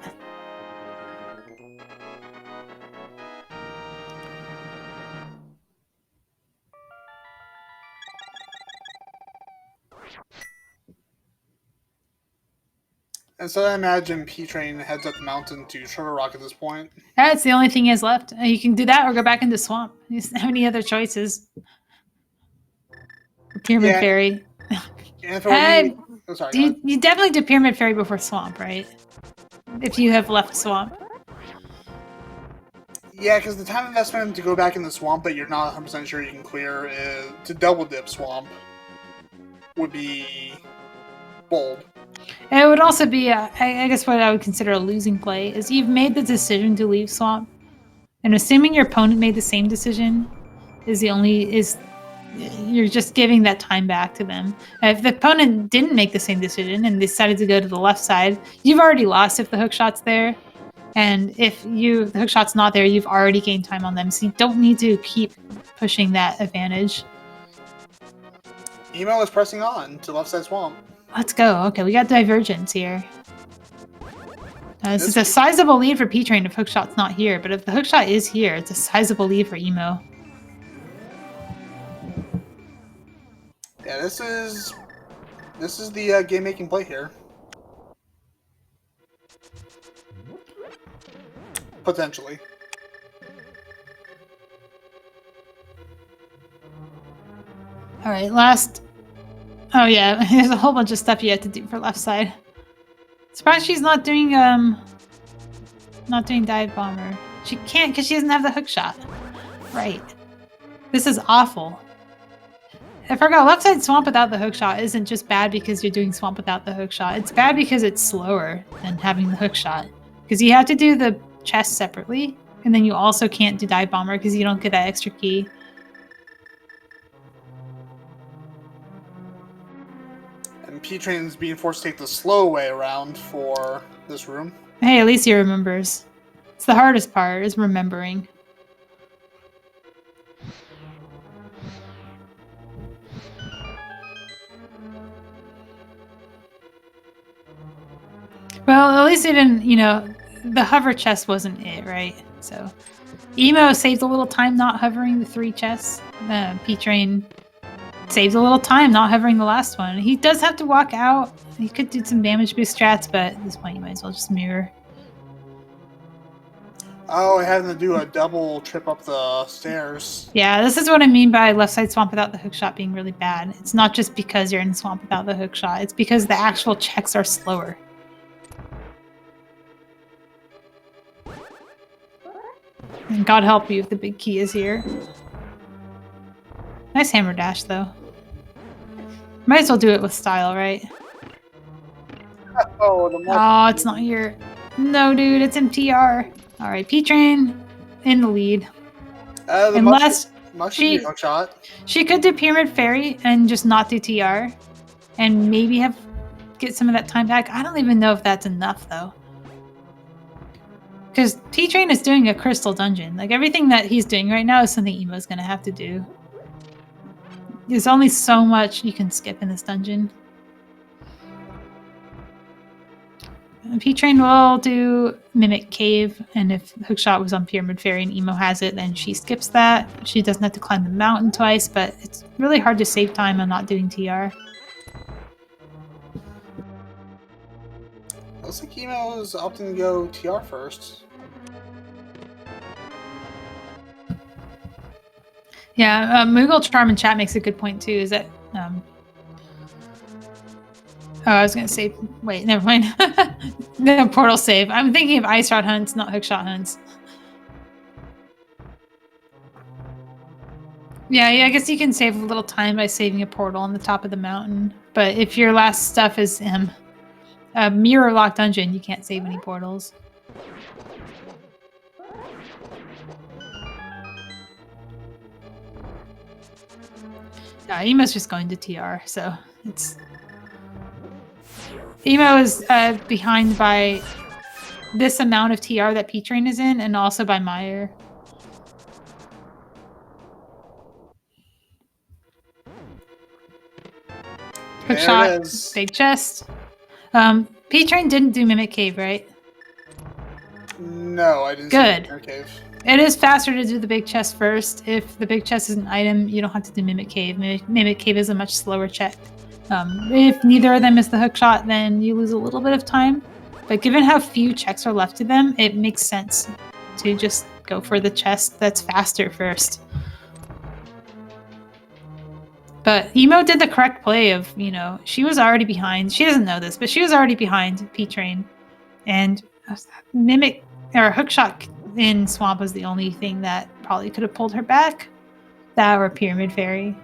And so I imagine P-Train heads up the mountain to Sugar Rock at this point. That's the only thing he has left. You can do that or go back into Swamp. He doesn't have any other choices. Pyramid Fairy. And if it were me, oh, sorry, go ahead. You definitely do Pyramid Fairy before Swamp, right? If you have left Swamp. Yeah, because the time investment to go back in the swamp that you're not 100% sure you can clear to double dip swamp would be bold. And it would also be, I guess, what I would consider a losing play is you've made the decision to leave Swamp, and assuming your opponent made the same decision you're just giving that time back to them. If the opponent didn't make the same decision and decided to go to the left side, you've already lost if the hook shot's there. And if the hook shot's not there, you've already gained time on them. So you don't need to keep pushing that advantage. Emo is pressing on to left side swamp. Let's go. Okay, we got Divergence here. This is a sizable lead for P-Train if hookshot's not here, but if the hookshot is here, it's a sizable lead for Emo. Yeah, this is the game-making play here. Potentially. All right, last. Oh yeah, there's a whole bunch of stuff you have to do for left side. Surprised she's not doing dive bomber. She can't because she doesn't have the hook shot. Right. This is awful. I forgot, left side swamp without the hook shot isn't just bad because you're doing swamp without the hook shot. It's bad because it's slower than having the hook shot. Because you have to do the chest separately, and then you also can't do dive bomber because you don't get that extra key. And P-Train's being forced to take the slow way around for this room. Hey, at least he remembers. It's the hardest part, is remembering. Well, at least he didn't, the hover chest wasn't it, right? So, Emo saved a little time not hovering the 3 chests. P-Train saves a little time not hovering the last one. He does have to walk out. He could do some damage boost strats, but at this point you might as well just mirror. Oh, having to do a double trip up the stairs. Yeah, this is what I mean by left side swamp without the hook shot being really bad. It's not just because you're in swamp without the hook shot. It's because the actual checks are slower. And God help you if the big key is here. Nice hammer dash, though. Might as well do it with style, right? Oh, it's not here. No, dude, it's in TR. All right, P-Train in the lead. Unless she could do Pyramid Fairy and just not do TR, and maybe get some of that time back. I don't even know if that's enough, though. Because P-Train is doing a crystal dungeon. Like, everything that he's doing right now is something Emo's going to have to do. There's only so much you can skip in this dungeon. P-Train will do Mimic Cave, and if Hookshot was on Pyramid Fairy and Emo has it, then she skips that. She doesn't have to climb the mountain twice, but it's really hard to save time on not doing TR. Looks like Emo is opting to go TR first. Yeah, Moogle Charm in chat makes a good point too, is that I was gonna say, wait, never mind. No, portal save. I'm thinking of ice rod hunts, not hookshot hunts. Yeah, I guess you can save a little time by saving a portal on the top of the mountain. But if your last stuff is a mirror lock dungeon, you can't save any portals. Yeah, Emo's just going to TR, so it's... Emo is behind by this amount of TR that P-Train is in, and also by Meyer. Hook shot, big chest. P-Train didn't do Mimic Cave, right? No, I didn't. Good. See Mimic Cave. It is faster to do the big chest first. If the big chest is an item, you don't have to do Mimic Cave. Mimic Cave is a much slower check. If neither of them is the hook shot, then you lose a little bit of time. But given how few checks are left to them, it makes sense to just go for the chest that's faster first. But Emo did the correct play of, you know, she was already behind. She doesn't know this, but she was already behind P-Train. And Mimic or Hookshot in Swamp was the only thing that probably could have pulled her back. That or Pyramid Fairy.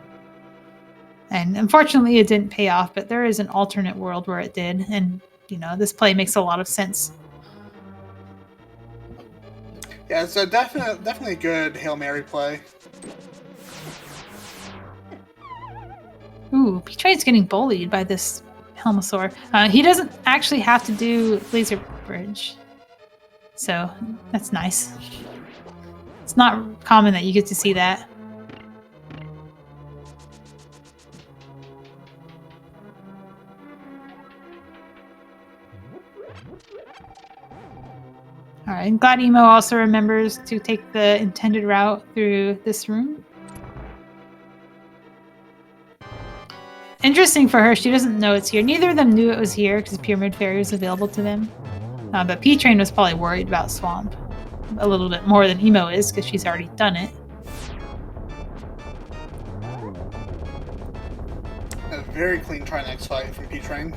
And unfortunately it didn't pay off, but there is an alternate world where it did. And, you know, this play makes a lot of sense. Yeah, it's a definitely a good Hail Mary play. Ooh, P-Train's getting bullied by this Helmosaur. He doesn't actually have to do Laser Bridge. So, that's nice. It's not common that you get to see that. Alright, I'm glad Emo also remembers to take the intended route through this room. Interesting for her, she doesn't know it's here. Neither of them knew it was here because Pyramid Fairy was available to them. But P-Train was probably worried about Swamp a little bit more than Emo is because she's already done it. A very clean Trinex fight from P-Train.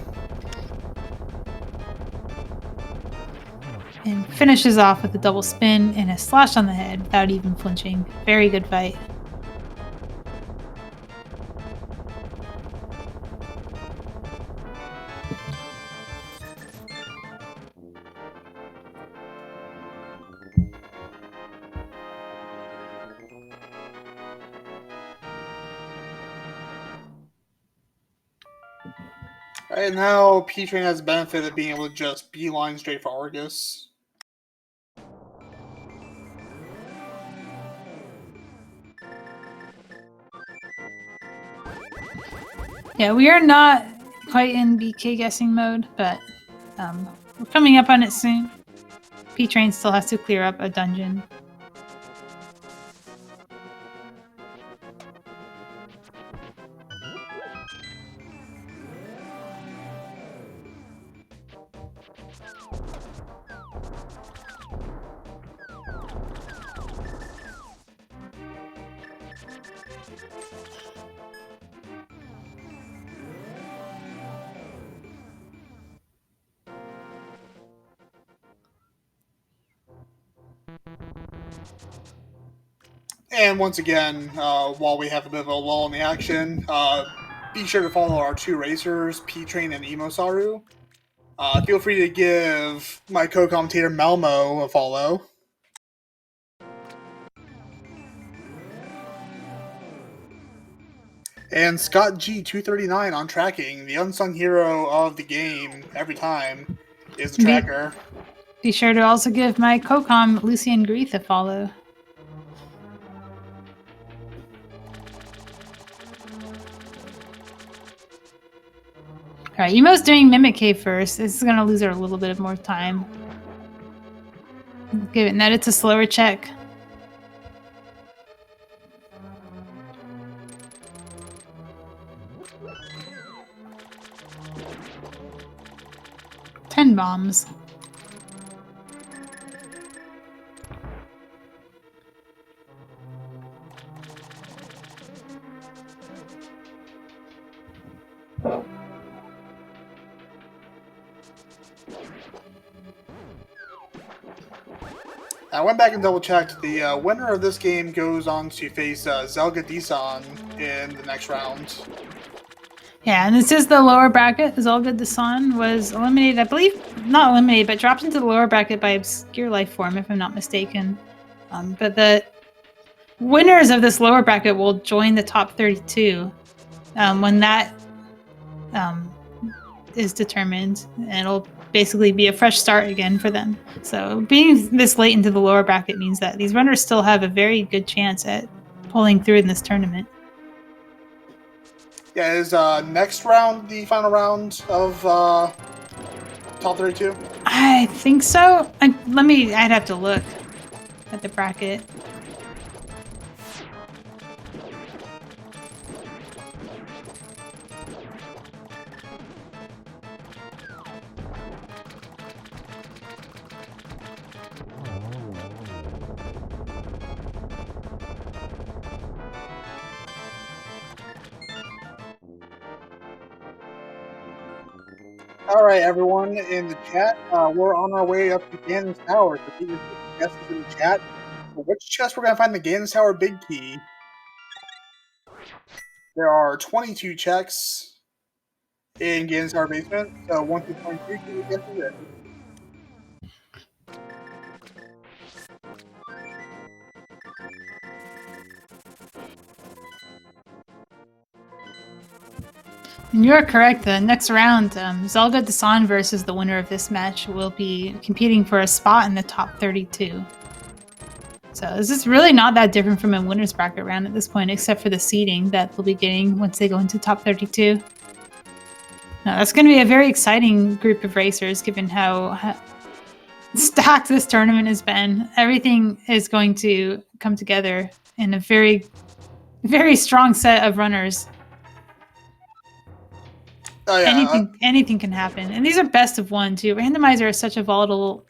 And finishes off with a double spin and a slash on the head without even flinching. Very good fight. Right now, P-Train has the benefit of being able to just beeline straight for Argus. Yeah, we are not quite in BK guessing mode, but we're coming up on it soon. P-Train still has to clear up a dungeon. And once again, while we have a bit of a lull in the action, be sure to follow our two racers, P-Train and EmoSaru. Feel free to give my co-commentator Malmo a follow. And Scott G239 on tracking, the unsung hero of the game every time, is the tracker. Be sure to also give my co-com Lucian Greeth a follow. Alright, Emo's doing Mimic Cave first. This is going to lose her a little bit of more time. Given that it's a slower check. Ten bombs. I went back and double checked. The winner of this game goes on to face Zelga Disan in the next round. Yeah, and this is the lower bracket. Zelga Disan was eliminated, I believe, not eliminated, but dropped into the lower bracket by Obscure Life Form, if I'm not mistaken. But the winners of this lower bracket will join the top 32 when that is determined, and it'll basically be a fresh start again for them. So being this late into the lower bracket means that these runners still have a very good chance at pulling through in this tournament. Yeah, is next round the final round of top 32? I think so. I'd have to look at the bracket. All right, everyone in the chat, we're on our way up to Ganon's Tower. So keep your guesses in the chat. For which chest we're gonna find the Ganon's Tower big key? There are 22 checks in Ganon's Tower basement. So 1 through 22, keep your guesses in. And you're correct. The next round, Zelda Dasan versus the winner of this match will be competing for a spot in the top 32. So this is really not that different from a winner's bracket round at this point, except for the seeding that they'll be getting once they go into top 32. Now, that's going to be a very exciting group of racers, given how stacked this tournament has been. Everything is going to come together in a very, very strong set of runners. Oh yeah. Anything can happen, and these are best of one too. Randomizer is such a volatile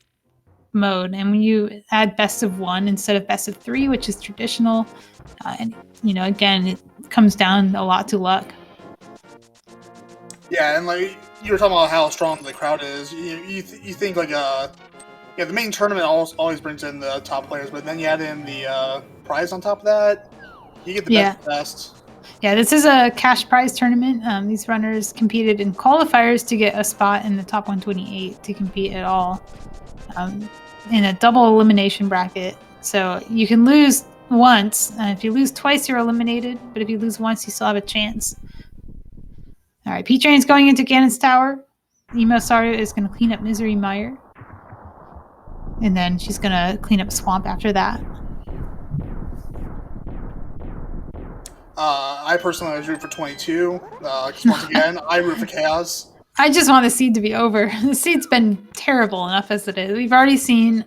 mode, and when you add best of one instead of best of three, which is traditional, and again, it comes down a lot to luck. Yeah, and like you were talking about how strong the crowd is. You think like the main tournament always brings in the top players, but then you add in the prize on top of that, you get the best of the best. Yeah, this is a cash prize tournament. These runners competed in qualifiers to get a spot in the top 128 to compete at all in a double elimination bracket. So you can lose once. If you lose twice, you're eliminated. But if you lose once, you still have a chance. All right, P-Train's going into Ganon's Tower. EmoSaru is going to clean up Misery Mire. And then she's going to clean up Swamp after that. I personally was rooting for 22. Because once again, I root for Chaos. I just want the seed to be over. The seed's been terrible enough as it is. We've already seen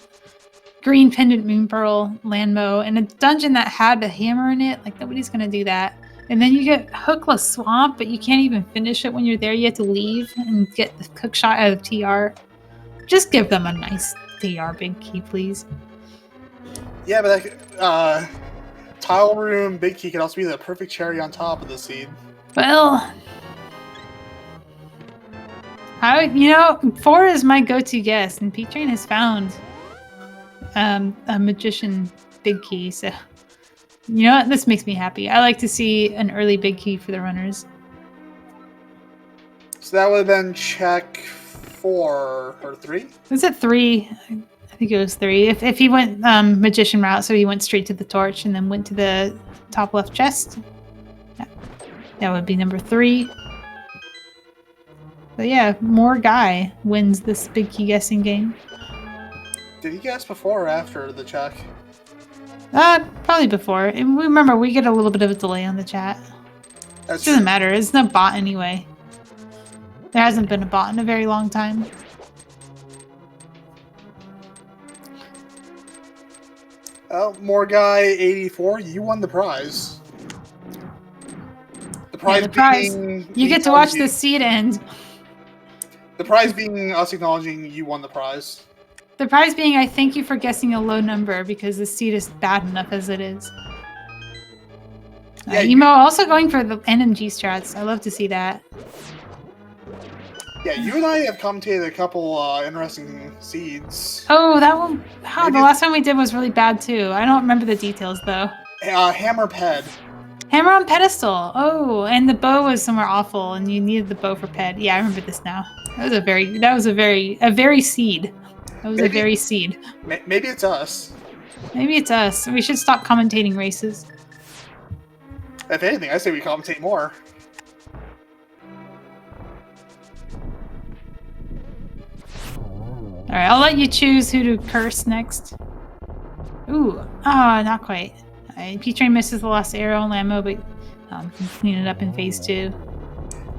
Green Pendant Moonpearl, Landmo, and a dungeon that had a hammer in it. Like, nobody's going to do that. And then you get Hookless Swamp, but you can't even finish it when you're there. You have to leave and get the cook shot out of TR. Just give them a nice TR big key, please. Yeah, but Tile Room Big Key could also be the perfect cherry on top of the seed. Well, 4 is my go-to guess, and P-Train has found a Magician Big Key, so you know what? This makes me happy. I like to see an early Big Key for the runners. So that would have been check 4 or 3? Was it 3? I think it was 3. If he went Magician route, so he went straight to the torch and then went to the top left chest, that would be number 3. But yeah, more guy wins this Big Key guessing game. Did he guess before or after the check? Probably before. And remember, we get a little bit of a delay on the chat. It doesn't matter. It's no bot anyway. There hasn't been a bot in a very long time. Oh, more guy 84. You won the prize. The prize being you get to watch the seed end. The prize being us acknowledging you won the prize. The prize being I thank you for guessing a low number because the seed is bad enough as it is. Yeah, Emo also going for the NMG strats. I love to see that. Yeah, you and I have commentated a couple interesting seeds. Oh, that one. Oh, the last one we did was really bad too. I don't remember the details though. Hammer Ped. Hammer on pedestal. Oh, and the bow was somewhere awful, and you needed the bow for Ped. Yeah, I remember this now. That was a very seed. That was a very seed. Maybe it's us. Maybe it's us. We should stop commentating races. If anything, I say we commentate more. Alright, I'll let you choose who to curse next. Ooh, not quite. P-Train misses the last arrow on Lammo, but can clean it up in phase 2.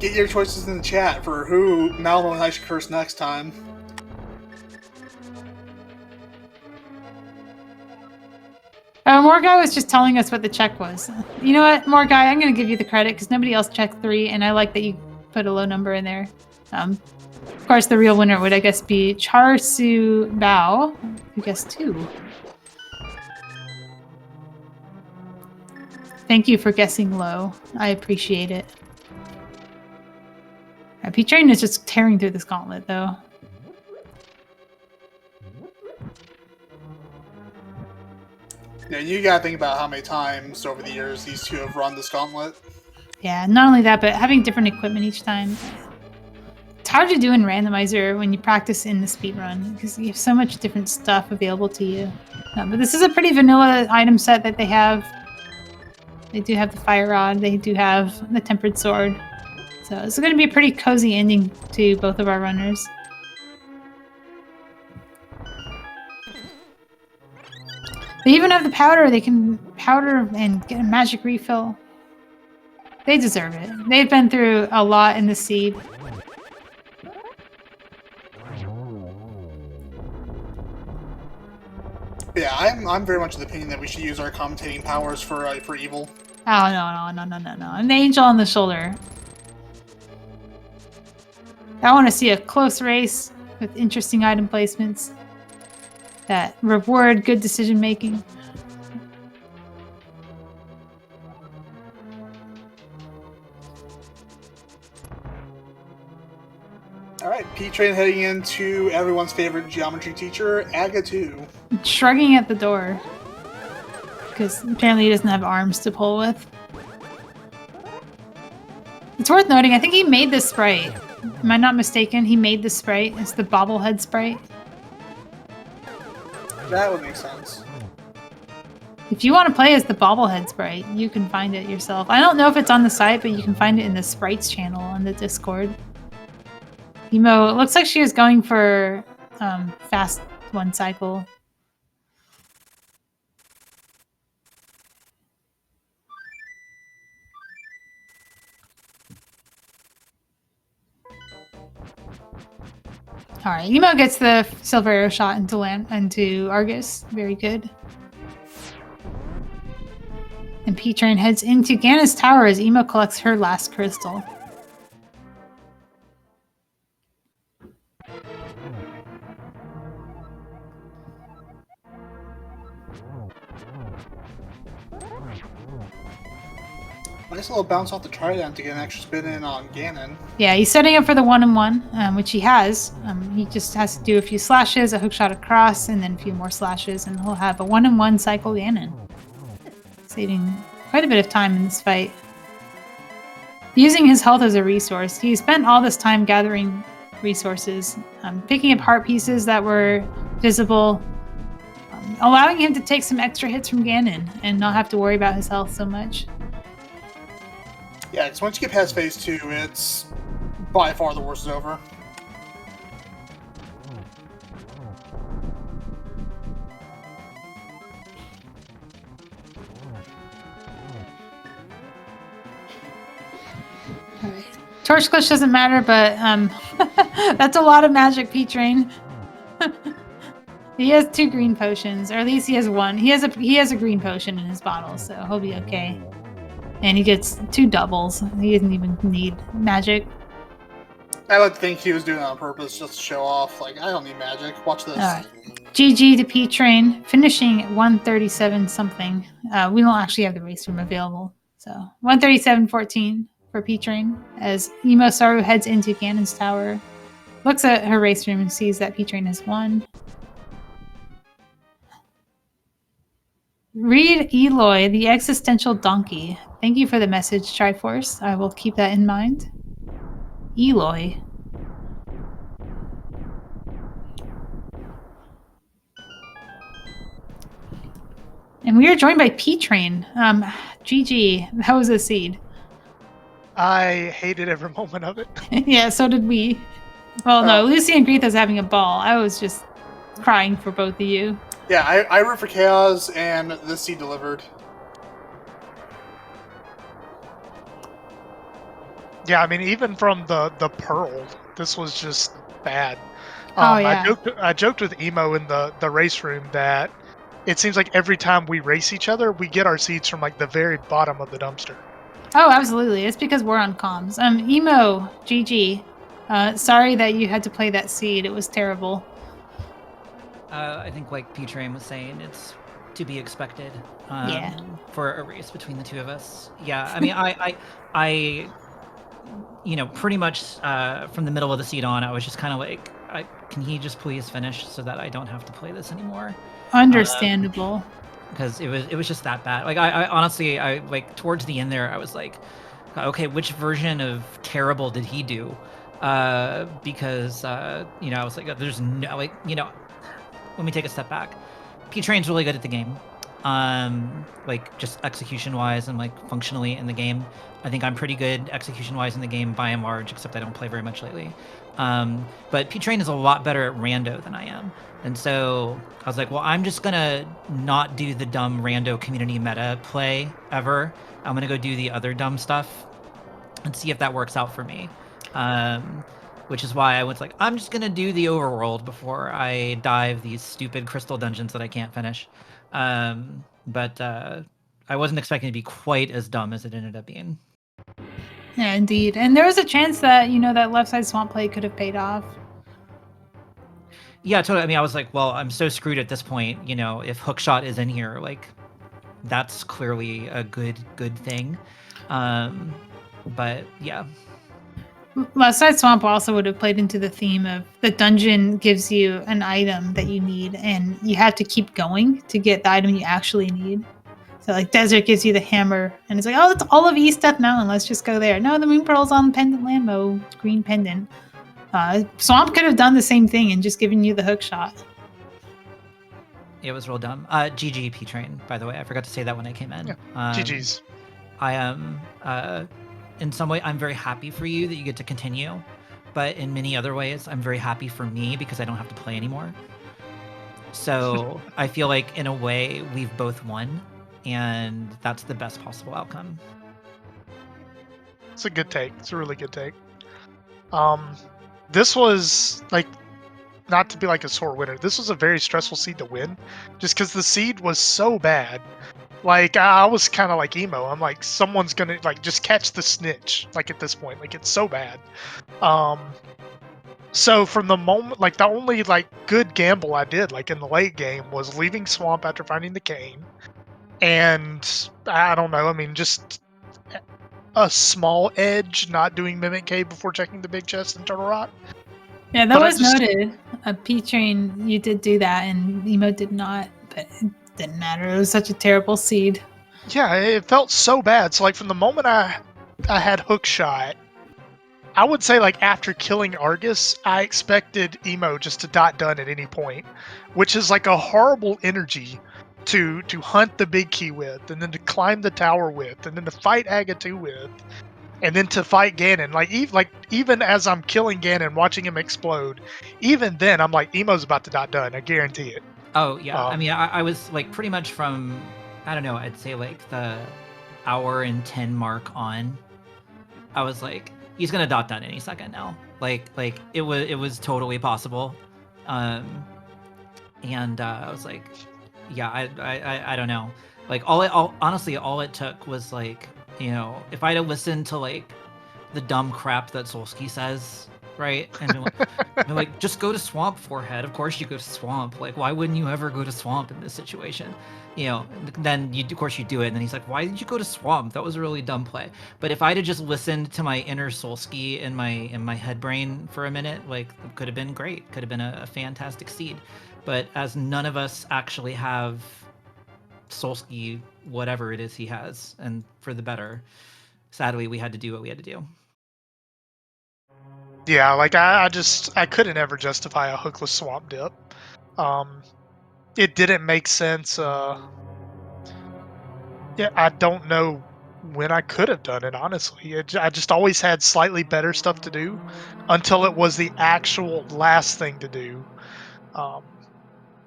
Get your choices in the chat for who Malmo and I should curse next time. Morguy was just telling us what the check was. You know what, Morguy, I'm going to give you the credit because nobody else checked 3, and I like that you put a low number in there. Of course, the real winner would, I guess, be Charsu Bao, who guessed 2. Thank you for guessing low. I appreciate it. P-Train is just tearing through this gauntlet, though. Yeah, you gotta think about how many times over the years these two have run this gauntlet. Yeah, not only that, but having different equipment each time. It's hard to do in Randomizer when you practice in the speedrun because you have so much different stuff available to you. But this is a pretty vanilla item set that they have. They do have the fire rod. They do have the tempered sword. So it's going to be a pretty cozy ending to both of our runners. They even have the powder. They can powder and get a magic refill. They deserve it. They've been through a lot in the seed. Yeah, I'm very much of the opinion that we should use our commentating powers for evil. Oh, no. An angel on the shoulder. I want to see a close race with interesting item placements that reward good decision making. Alright, P-Train heading into everyone's favorite geometry teacher, Agatu. Shrugging at the door. Because apparently he doesn't have arms to pull with. It's worth noting, I think he made this sprite. Am I not mistaken? He made this sprite. It's the bobblehead sprite. That would make sense. If you want to play as the bobblehead sprite, you can find it yourself. I don't know if it's on the site, but you can find it in the sprites channel on the Discord. Emo, it looks like she is going for fast one cycle. All right, Emo gets the silver arrow shot into Argus. Very good. And P-Train heads into Ganon's tower as Emo collects her last crystal. Nice little bounce off the trident to get an extra spin in on Ganon. Yeah, he's setting up for the 1-on-1, which he has. He just has to do a few slashes, a hookshot across, and then a few more slashes, and he'll have a 1-on-1 cycle Ganon. Saving quite a bit of time in this fight. Using his health as a resource, he spent all this time gathering resources, picking up heart pieces that were visible, allowing him to take some extra hits from Ganon and not have to worry about his health so much. Yeah, because once you get past phase 2, it's by far the worst is over. Alright. Torch Clutch doesn't matter, but that's a lot of magic, P-Train. He has 2 green potions, or at least he has 1. He has a green potion in his bottle, so he'll be okay. And he gets 2 doubles. He doesn't even need magic. I like to think he was doing it on purpose just to show off. Like, I don't need magic. Watch this. Alright. GG to P-Train, finishing at 137 something. We don't actually have the race room available. So 137.14 for P-Train as EmoSaru heads into Ganon's tower. Looks at her race room and sees that P-Train has won. Read Eloy, the existential donkey. Thank you for the message, Triforce. I will keep that in mind. Eloy. And we are joined by P-Train. GG. That was a seed. I hated every moment of it. Yeah, so did we. Well, no, Lucy and Greetha's having a ball. I was just crying for both of you. Yeah, I root for chaos, and this seed delivered. Yeah, I mean, even from the Pearl, this was just bad. Oh, yeah. I joked with Emo in the race room that it seems like every time we race each other, we get our seeds from like the very bottom of the dumpster. Oh, absolutely. It's because we're on comms. Emo, GG. Sorry that you had to play that seed. It was terrible. I think like P-Train was saying, it's to be expected Yeah. for a race between the two of us. Yeah, I mean, I pretty much from the middle of the seed on, I was just kind of like, can he just please finish so that I don't have to play this anymore? Understandable. Because it was just that bad. Like I honestly, I like towards the end there, I was like, okay, which version of terrible did he do? Because I was like, there's no like, let me take a step back. P-Train's really good at the game. Like just execution wise and like functionally in the game. I think I'm pretty good execution wise in the game by and large, except I don't play very much lately. But P-Train is a lot better at rando than I am. And so I was like, well, I'm just gonna not do the dumb rando community meta play ever. I'm gonna go do the other dumb stuff and see if that works out for me. Which is why I was like, I'm just gonna do the overworld before I dive these stupid crystal dungeons that I can't finish. But I wasn't expecting to be quite as dumb as it ended up being. Yeah, indeed. And there was a chance that, that left side swamp play could have paid off. Yeah, totally. I mean, I was like, well, I'm so screwed at this point. If hookshot is in here, like, that's clearly a good thing. But yeah. Left side swamp also would have played into the theme of the dungeon gives you an item that you need, and you have to keep going to get the item you actually need. So like desert gives you the hammer, and it's like, oh, it's all of East Death Mountain. Let's just go there. No, the moon pearl's on Pendant Lambo, green pendant. Swamp could have done the same thing and just given you the hook shot. It was real dumb. GG P-Train, by the way. I forgot to say that when I came in. Yeah. GG's. I am, in some way, I'm very happy for you that you get to continue. But in many other ways, I'm very happy for me because I don't have to play anymore. So I feel like, in a way, we've both won. And that's the best possible outcome. It's a good take. It's a really good take. This was like, not to be like a sore winner, this was a very stressful seed to win, just because the seed was so bad. Like I was kind of like emo. I'm like, someone's gonna like just catch the snitch. Like at this point, like it's so bad. So from the moment, like the only like good gamble I did, like in the late game, was leaving swamp after finding the cane. And I don't know, I mean, just a small edge, not doing Mimic Cave before checking the big chest and Turtle Rock. Yeah, that was noted. P-Train, you did do that, and Emo did not, but it didn't matter. It was such a terrible seed. Yeah, it felt so bad. So, like, from the moment I had hook shot, I would say, like, after killing Argus, I expected Emo just to dot done at any point, which is, like, a horrible energy to hunt the big key with, and then to climb the tower with, and then to fight Aga 2 with, and then to fight Ganon. Even as I'm killing Ganon, watching him explode, even then I'm like, Emo's about to dot done. I guarantee it. Oh yeah, I mean, I was like pretty much from, I don't know, I'd say like the hour and 10 mark on. I was like, he's gonna dot done any second now. Like it was totally possible, and I was like, yeah, I don't know. Like honestly, all it took was like, if I'd have listened to like the dumb crap that Solsky says, right? And been like, just go to Swamp, Forehead. Of course you go to Swamp. Like, why wouldn't you ever go to Swamp in this situation? Then of course you do it. And then he's like, why did you go to Swamp? That was a really dumb play. But if I'd have just listened to my inner Solsky in my head brain for a minute, like, it could have been great. Could have been a fantastic seed. But as none of us actually have Solsky, whatever it is he has, and for the better, sadly, we had to do what we had to do. Yeah, like I couldn't ever justify a hookless swamp dip. It didn't make sense. Yeah, I don't know when I could have done it, honestly. I just always had slightly better stuff to do until it was the actual last thing to do.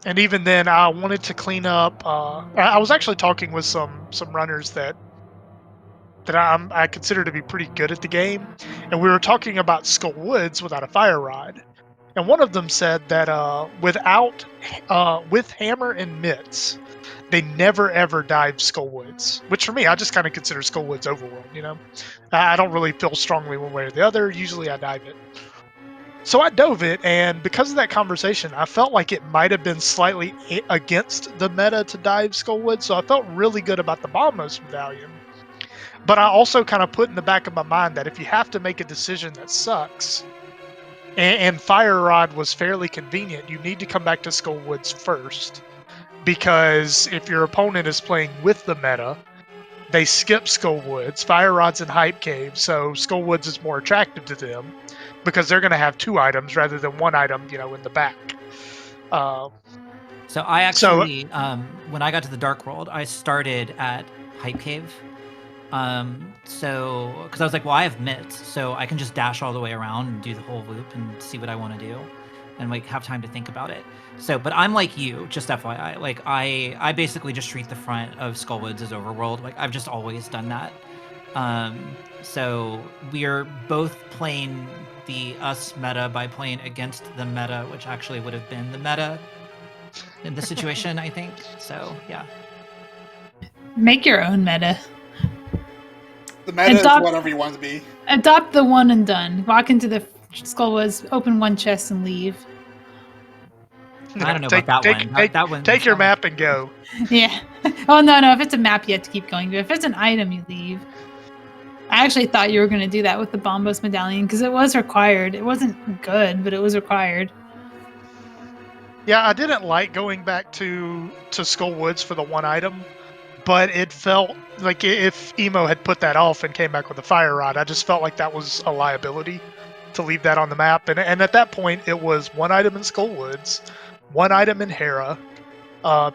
And even then, I wanted to clean up. I was actually talking with some runners that I consider to be pretty good at the game, and we were talking about Skull Woods without a fire rod. And one of them said that with hammer and mitts, they never ever dive Skull Woods. Which for me, I just kind of consider Skull Woods overworld. I don't really feel strongly one way or the other. Usually, I dive it. So I dove it, and because of that conversation, I felt like it might have been slightly against the meta to dive Skullwood, so I felt really good about the Bombos medallion. But I also kind of put in the back of my mind that if you have to make a decision that sucks, and Fire Rod was fairly convenient, you need to come back to Skull Woods first. Because if your opponent is playing with the meta, they skip Skull Woods. Fire Rod's in Hype Cave, so Skull Woods is more attractive to them because they're going to have 2 items rather than 1 item, in the back. So I actually, when I got to the Dark World, I started at Hype Cave. So, because I was like, well, I have mitts, so I can just dash all the way around and do the whole loop and see what I want to do, and like have time to think about it. So, but I'm like you, just FYI. Like I basically just treat the front of Skullwoods as overworld. Like I've just always done that. So we're both playing the us meta by playing against the meta, which actually would have been the meta in this situation, I think. So yeah. Make your own meta. The meta is whatever you want it to be. Adopt the one and done. Walk into the Skullwoods, open one chest, and leave. I don't know about that one. That one. Take your map and go. Yeah. Oh, no. If it's a map, you have to keep going. But if it's an item, you leave. I actually thought you were going to do that with the Bombos medallion because it was required. It wasn't good, but it was required. Yeah, I didn't like going back to Skull Woods for the 1 item, but it felt like if Emo had put that off and came back with a Fire Rod, I just felt like that was a liability to leave that on the map. And at that point, it was 1 item in Skull Woods, 1 item in Hera,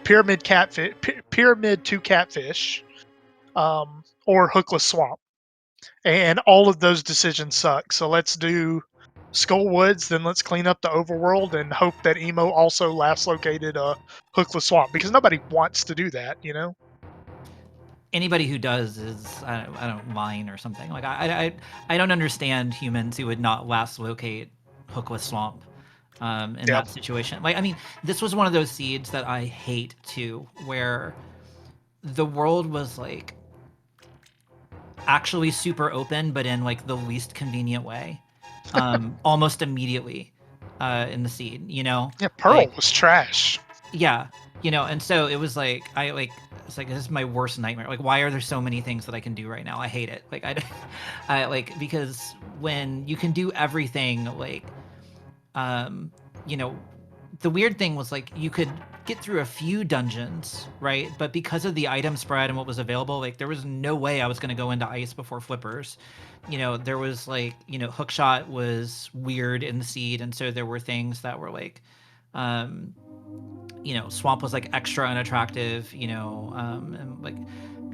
Pyramid 2 Catfish, or Hookless Swamp. And all of those decisions suck. So let's do Skull Woods, then let's clean up the overworld and hope that Emo also last located Hookless Swamp, because nobody wants to do that, Anybody who does is I don't lying or something. Like I don't understand humans who would not last locate Hookless Swamp in that situation. Like I mean, this was one of those seeds that I hate too, where the world was like actually super open, but in like the least convenient way, almost immediately in the seed. Yeah, Pearl was trash. Yeah, and so it was like it's like this is my worst nightmare. Like, why are there so many things that I can do right now? I hate it. Like I like because when you can do everything, like, the weird thing was like you could get through a few dungeons, right? But because of the item spread and what was available, like there was no way I was going to go into ice before flippers. There was like, hookshot was weird in the seed, and so there were things that were like, swamp was like extra unattractive, and like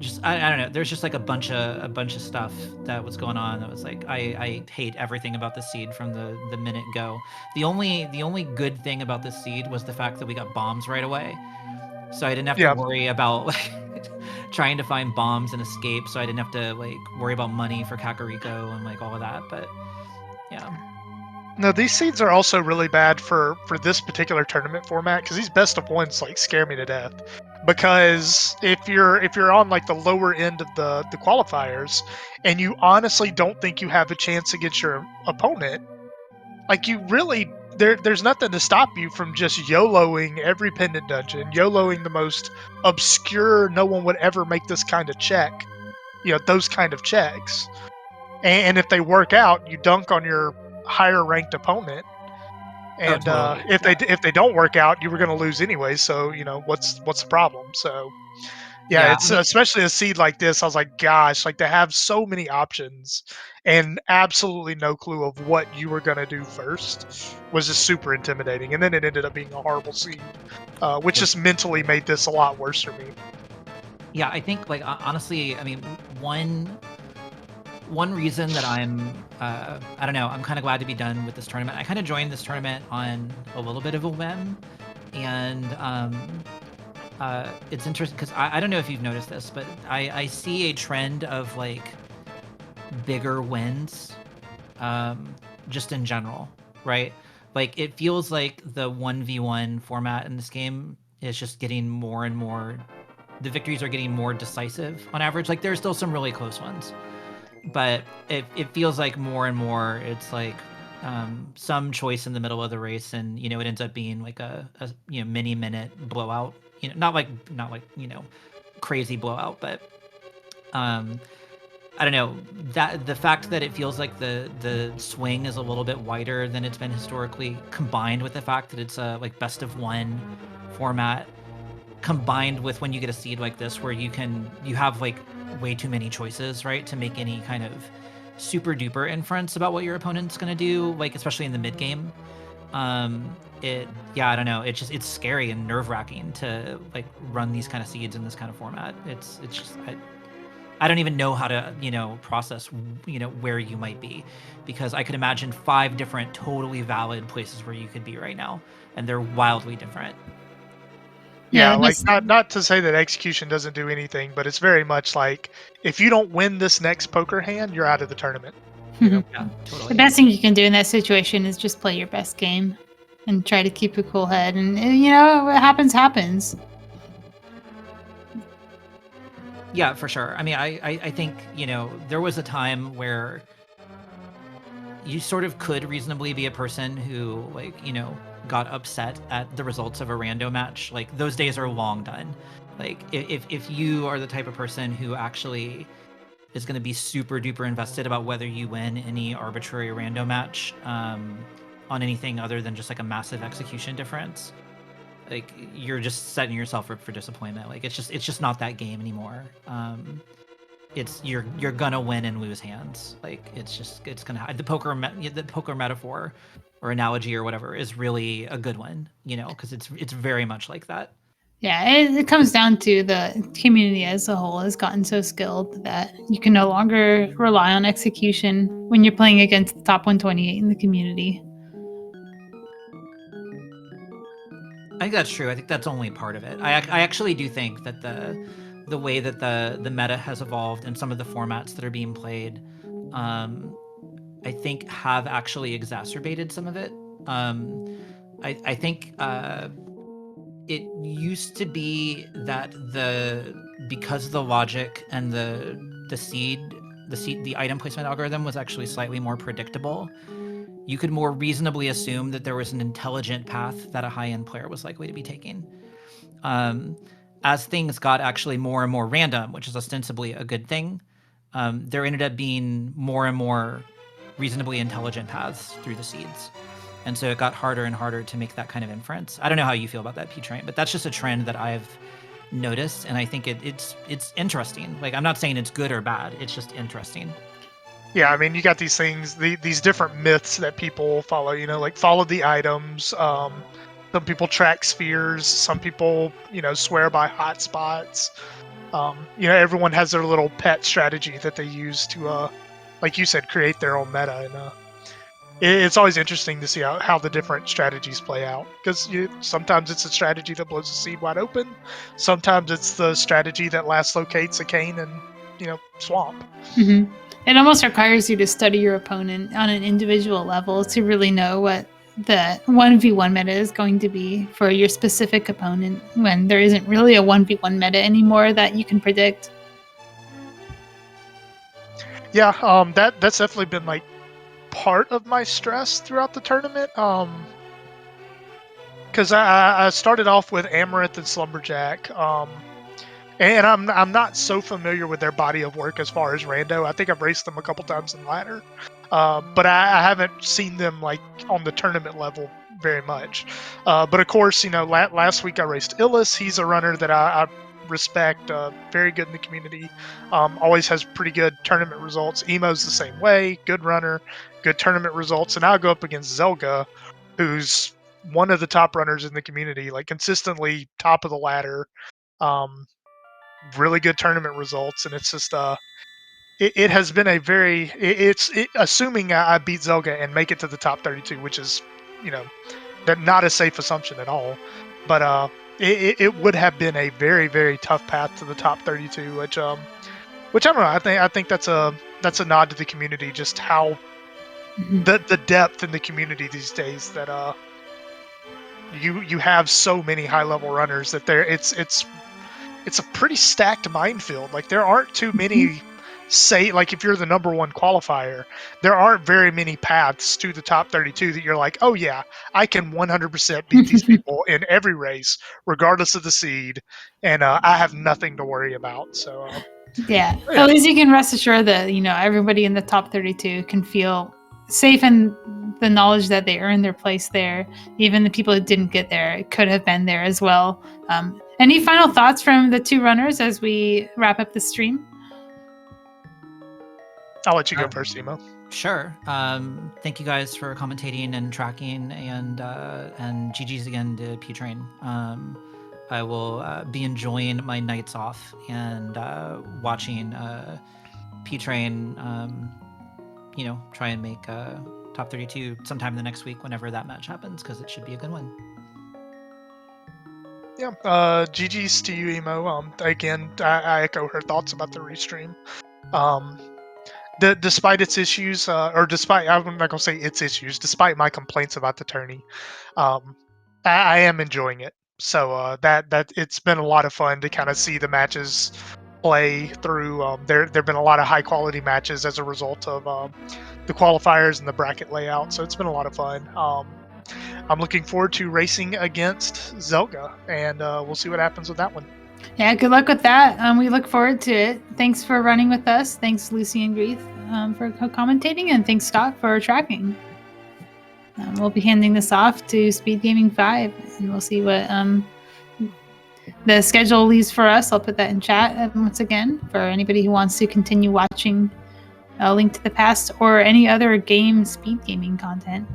just I don't know. There's just like a bunch of stuff that was going on that was like I hate everything about the seed from the minute go. The only good thing about this seed was the fact that we got bombs right away, so I didn't have to worry about like trying to find bombs and escape. So I didn't have to like worry about money for Kakariko and like all of that. But yeah. No, these seeds are also really bad for this particular tournament format because these best of ones like scare me to death. Because if you're on like the lower end of the qualifiers and you honestly don't think you have a chance against your opponent, like you really there's nothing to stop you from just YOLOing every pendant dungeon, YOLOing the most obscure, no one would ever make this kind of check, those kind of checks. And if they work out, you dunk on your higher ranked opponent, and totally. if they don't work out, you were going to lose anyway. So what's the problem? So it's especially a seed like this. I was like, gosh, like to have so many options and absolutely no clue of what you were going to do first was just super intimidating. And then it ended up being a horrible seed, which just mentally made this a lot worse for me. Yeah, I think like honestly, I mean, one reason that I'm I don't know, I'm kind of glad to be done with this tournament. I kind of joined this tournament on a little bit of a whim, and it's interesting because I don't know if you've noticed this, but I see a trend of like bigger wins, just in general, right? Like it feels like the 1v1 format in this game is just getting more and more. The victories are getting more decisive on average. Like there's still some really close ones, but it feels like more and more it's like some choice in the middle of the race, and it ends up being like a mini minute blowout. Not like crazy blowout, but I don't know, that the fact that it feels like the swing is a little bit wider than it's been historically, combined with the fact that it's a like best of one format, combined with when you get a seed like this where you have like way too many choices, right, to make any kind of super duper inference about what your opponent's going to do, like especially in the mid game. I don't know, it's scary and nerve-wracking to like run these kind of seeds in this kind of format. It's just I don't even know how to process where you might be, because I could imagine 5 different totally valid places where you could be right now, and they're wildly different. Yeah, like not to say that execution doesn't do anything, but it's very much like if you don't win this next poker hand, you're out of the tournament. You know? Yeah, totally. The best thing you can do in that situation is just play your best game and try to keep a cool head. And what happens. Yeah, for sure. I mean, I think, there was a time where you sort of could reasonably be a person who, like, got upset at the results of a rando match. Like, those days are long done. Like, if you are the type of person who actually is going to be super duper invested about whether you win any arbitrary rando match on anything other than just like a massive execution difference, like you're just setting yourself up for disappointment. Like it's just not that game anymore. It's you're gonna win and lose hands. Like it's gonna the poker metaphor or analogy or whatever is really a good one, because it's very much like that. Yeah, it comes down to the community as a whole has gotten so skilled that you can no longer rely on execution when you're playing against the top 128 in the community. I think that's true. I think that's only part of it. I actually do think that the way that the meta has evolved and some of the formats that are being played, I think have actually exacerbated some of it. I think it used to be that because the logic and the item placement algorithm was actually slightly more predictable, you could more reasonably assume that there was an intelligent path that a high-end player was likely to be taking. As things got actually more and more random, which is ostensibly a good thing, there ended up being more and more reasonably intelligent paths through the seeds. And so it got harder and harder to make that kind of inference. I don't know how you feel about that, P-Train, but that's just a trend that I've noticed, and I think it's interesting. Like, I'm not saying it's good or bad, it's just interesting. Yeah, I mean, you got these things, these different myths that people follow, like follow the items. Some people track spheres. Some people, swear by hotspots. Everyone has their little pet strategy that they use to, like you said, create their own meta. And it's always interesting to see how the different strategies play out. Because sometimes it's a strategy that blows the seed wide open. Sometimes it's the strategy that last locates a cane and, swamp. Mm-hmm. It almost requires you to study your opponent on an individual level to really know what the 1v1 meta is going to be for your specific opponent, when there isn't really a 1v1 meta anymore that you can predict. Yeah, that's definitely been like part of my stress throughout the tournament. Because I started off with Amaranth and Slumberjack. And I'm not so familiar with their body of work as far as rando. I think I've raced them a couple times in ladder, but I haven't seen them like on the tournament level very much. But of course, last week I raced Illis. He's a runner that I respect, very good in the community, always has pretty good tournament results. Emo's the same way, good runner, good tournament results. And I'll go up against Zelga, who's one of the top runners in the community, like consistently top of the ladder. Really good tournament results, and it's just it has been a very assuming I beat Zelga and make it to the top 32, which is not a safe assumption at all, but it would have been a very, very tough path to the top 32, which I don't know, I think that's a nod to the community, just how the depth in the community these days, that you have so many high level runners that it's a pretty stacked minefield. Like, there aren't too many, say, like if you're the number one qualifier, there aren't very many paths to the top 32 that you're like, oh yeah, I can 100% beat these people in every race, regardless of the seed, and I have nothing to worry about. So Yeah. Yeah. At least you can rest assured that, everybody in the top 32 can feel safe in the knowledge that they earned their place there. Even the people who didn't get there could have been there as well. Any final thoughts from the two runners as we wrap up the stream? I'll let you go first, Emo. Sure. Thank you guys for commentating and tracking, and GG's again to P Train. I will be enjoying my nights off and watching P Train. Try and make top 32 sometime in the next week whenever that match happens, because it should be a good one. Yeah. GG's to you, Emo. Again, I echo her thoughts about the restream. Despite its issues, I'm not gonna say its issues, despite my complaints about the tourney, I am enjoying it. So that it's been a lot of fun to kind of see the matches play through. There've been a lot of high quality matches as a result of the qualifiers and the bracket layout. So it's been a lot of fun. I'm looking forward to racing against Zelga, and we'll see what happens with that one. Yeah, good luck with that. We look forward to it. Thanks for running with us. Thanks, Lucy and Grief, for commentating, and thanks, Scott, for tracking. We'll be handing this off to SpeedGaming 5, and we'll see what the schedule leaves for us. I'll put that in chat once again for anybody who wants to continue watching Link to the Past or any other Speed Gaming content.